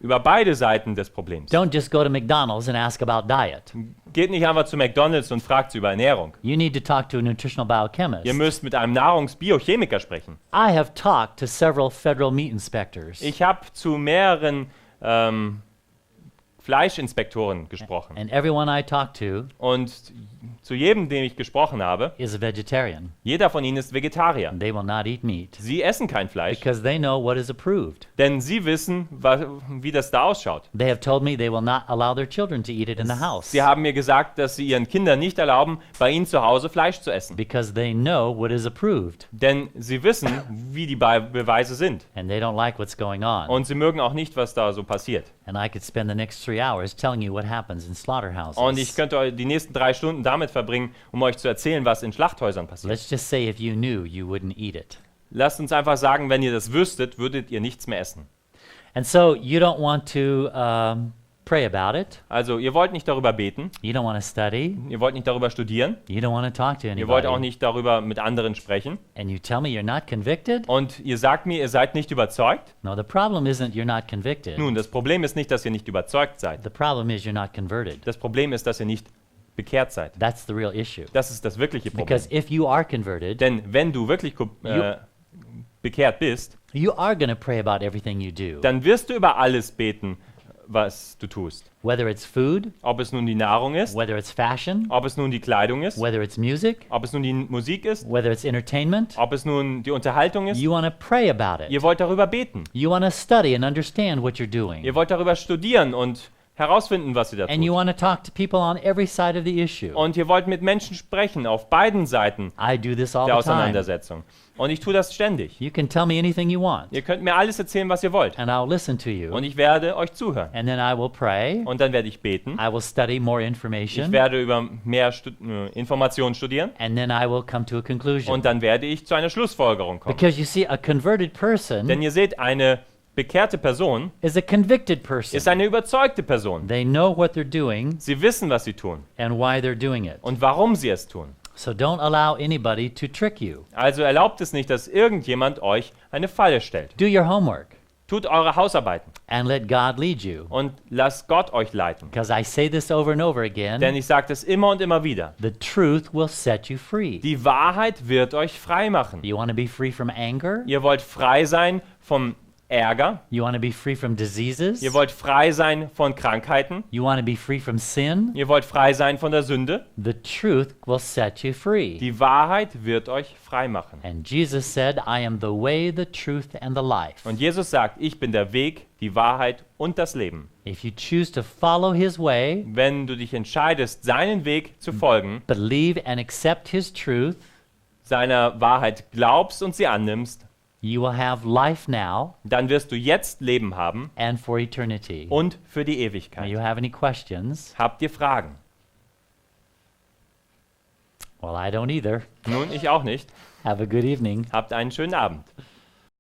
B: Über beide Seiten des Problems.
A: Don't just go to McDonald's and ask about diet.
B: Geht nicht einfach zu McDonald's und fragt über Ernährung.
A: You need to talk to a nutritional biochemist.
B: Ihr müsst mit einem Nahrungsbiochemiker sprechen.
A: I have talked to several federal meat inspectors.
B: Ich habe zu mehreren Fleischinspektoren gesprochen.
A: And everyone I talk to
B: Und zu jedem, dem ich gesprochen habe,
A: is a vegetarian.
B: jeder von ihnen ist Vegetarier.
A: They will not eat meat
B: Sie essen kein Fleisch,
A: because they know what is approved.
B: denn sie wissen, wie das da ausschaut.
A: They have told me they will not allow their children to eat it in the house
B: Sie haben mir gesagt, dass sie ihren Kindern nicht erlauben, bei ihnen zu Hause Fleisch zu essen.
A: because they know what is approved
B: Denn sie wissen, wie die Beweise sind.
A: and they don't like what's going on.
B: Und sie mögen auch nicht, was da so passiert.
A: And I could spend the next 3 hours telling you what happens in slaughterhouses.
B: Und ich könnte die nächsten 3 Stunden damit verbringen, um euch zu erzählen, was in Schlachthäusern passiert.
A: Let's just say if you knew, you wouldn't eat it.
B: Lasst uns einfach sagen, wenn ihr das wüsstet, würdet ihr nichts mehr essen.
A: And so you don't want to pray about it.
B: Also ihr wollt nicht darüber beten,
A: You don't want to study.
B: ihr wollt nicht darüber studieren,
A: You don't want to talk to
B: ihr wollt auch
A: anybody.
B: nicht darüber mit anderen sprechen.
A: And you tell me you're not convicted?
B: Und ihr sagt mir, ihr seid nicht überzeugt?
A: No, the problem isn't you're not convicted.
B: Nun, das Problem ist nicht, dass ihr nicht überzeugt seid.
A: The problem is you're not converted.
B: Das Problem ist, dass ihr nicht bekehrt seid.
A: That's the real issue.
B: Das ist das wirkliche Problem.
A: Because if you are converted,
B: Denn wenn du wirklich bekehrt bist,
A: you are going to pray about everything you do.
B: dann wirst du über alles beten, was du tust.
A: Whether it's food,
B: Ob es nun die Nahrung ist,
A: whether it's fashion,
B: ob es nun die Kleidung ist,
A: whether it's music,
B: ob es nun die Musik ist,
A: whether it's entertainment,
B: ob es nun die Unterhaltung ist.
A: you want to pray about it.
B: Ihr wollt darüber beten.
A: You want to study and understand what you're doing.
B: Ihr wollt darüber studieren und herausfinden, was ihr da
A: And you
B: tut.
A: want to talk to people on every side of the issue.
B: Und ihr wollt mit Menschen sprechen, auf beiden Seiten
A: I do this all
B: der
A: the time.
B: Auseinandersetzung. Und ich tue das ständig.
A: You can tell me anything you want,
B: Ihr könnt mir alles erzählen, was ihr wollt.
A: and I'll listen to you.
B: Und ich werde euch zuhören.
A: And then I will pray.
B: Und dann werde ich beten.
A: I will study more
B: Ich
A: information.
B: werde über mehr Informationen studieren.
A: And then I will come to a conclusion.
B: Und dann werde ich zu einer Schlussfolgerung kommen.
A: Because you see, a converted
B: Denn
A: person
B: ihr seht, eine bekehrte Person
A: is a convicted person.
B: ist eine überzeugte Person.
A: They know what they're doing
B: Sie wissen, was sie tun
A: and why they're doing it.
B: und warum sie es tun.
A: So don't allow anybody to trick you.
B: Also erlaubt es nicht, dass irgendjemand euch eine Falle stellt.
A: Do your homework
B: Tut eure Hausarbeiten
A: and let God lead you.
B: und lasst Gott euch leiten.
A: Because I say this over and over
B: Denn
A: again,
B: ich sage das immer und immer wieder.
A: the truth will set you free.
B: Die Wahrheit wird euch frei machen.
A: You want to be free from anger?
B: Ihr wollt frei sein vom Ärger.
A: You want to be free from diseases?
B: Ihr wollt frei sein von Krankheiten.
A: You want to be free from sin?
B: Ihr wollt frei sein von der Sünde.
A: The truth will set you free.
B: Die Wahrheit wird euch frei machen.
A: And Jesus said, I am the way, the truth, and the life.
B: Und Jesus sagt, ich bin der Weg, die Wahrheit und das Leben.
A: If you choose to follow his way,
B: Wenn du dich entscheidest, seinen Weg zu folgen,
A: believe and accept his truth,
B: seiner Wahrheit glaubst und sie annimmst,
A: you will have life now
B: dann wirst du jetzt Leben haben
A: and for eternity.
B: und für die
A: Now,
B: Ewigkeit.
A: you have any questions?
B: Habt ihr Fragen?
A: Well, I don't either.
B: Nun, ich auch nicht.
A: Have a good evening.
B: Habt einen schönen Abend.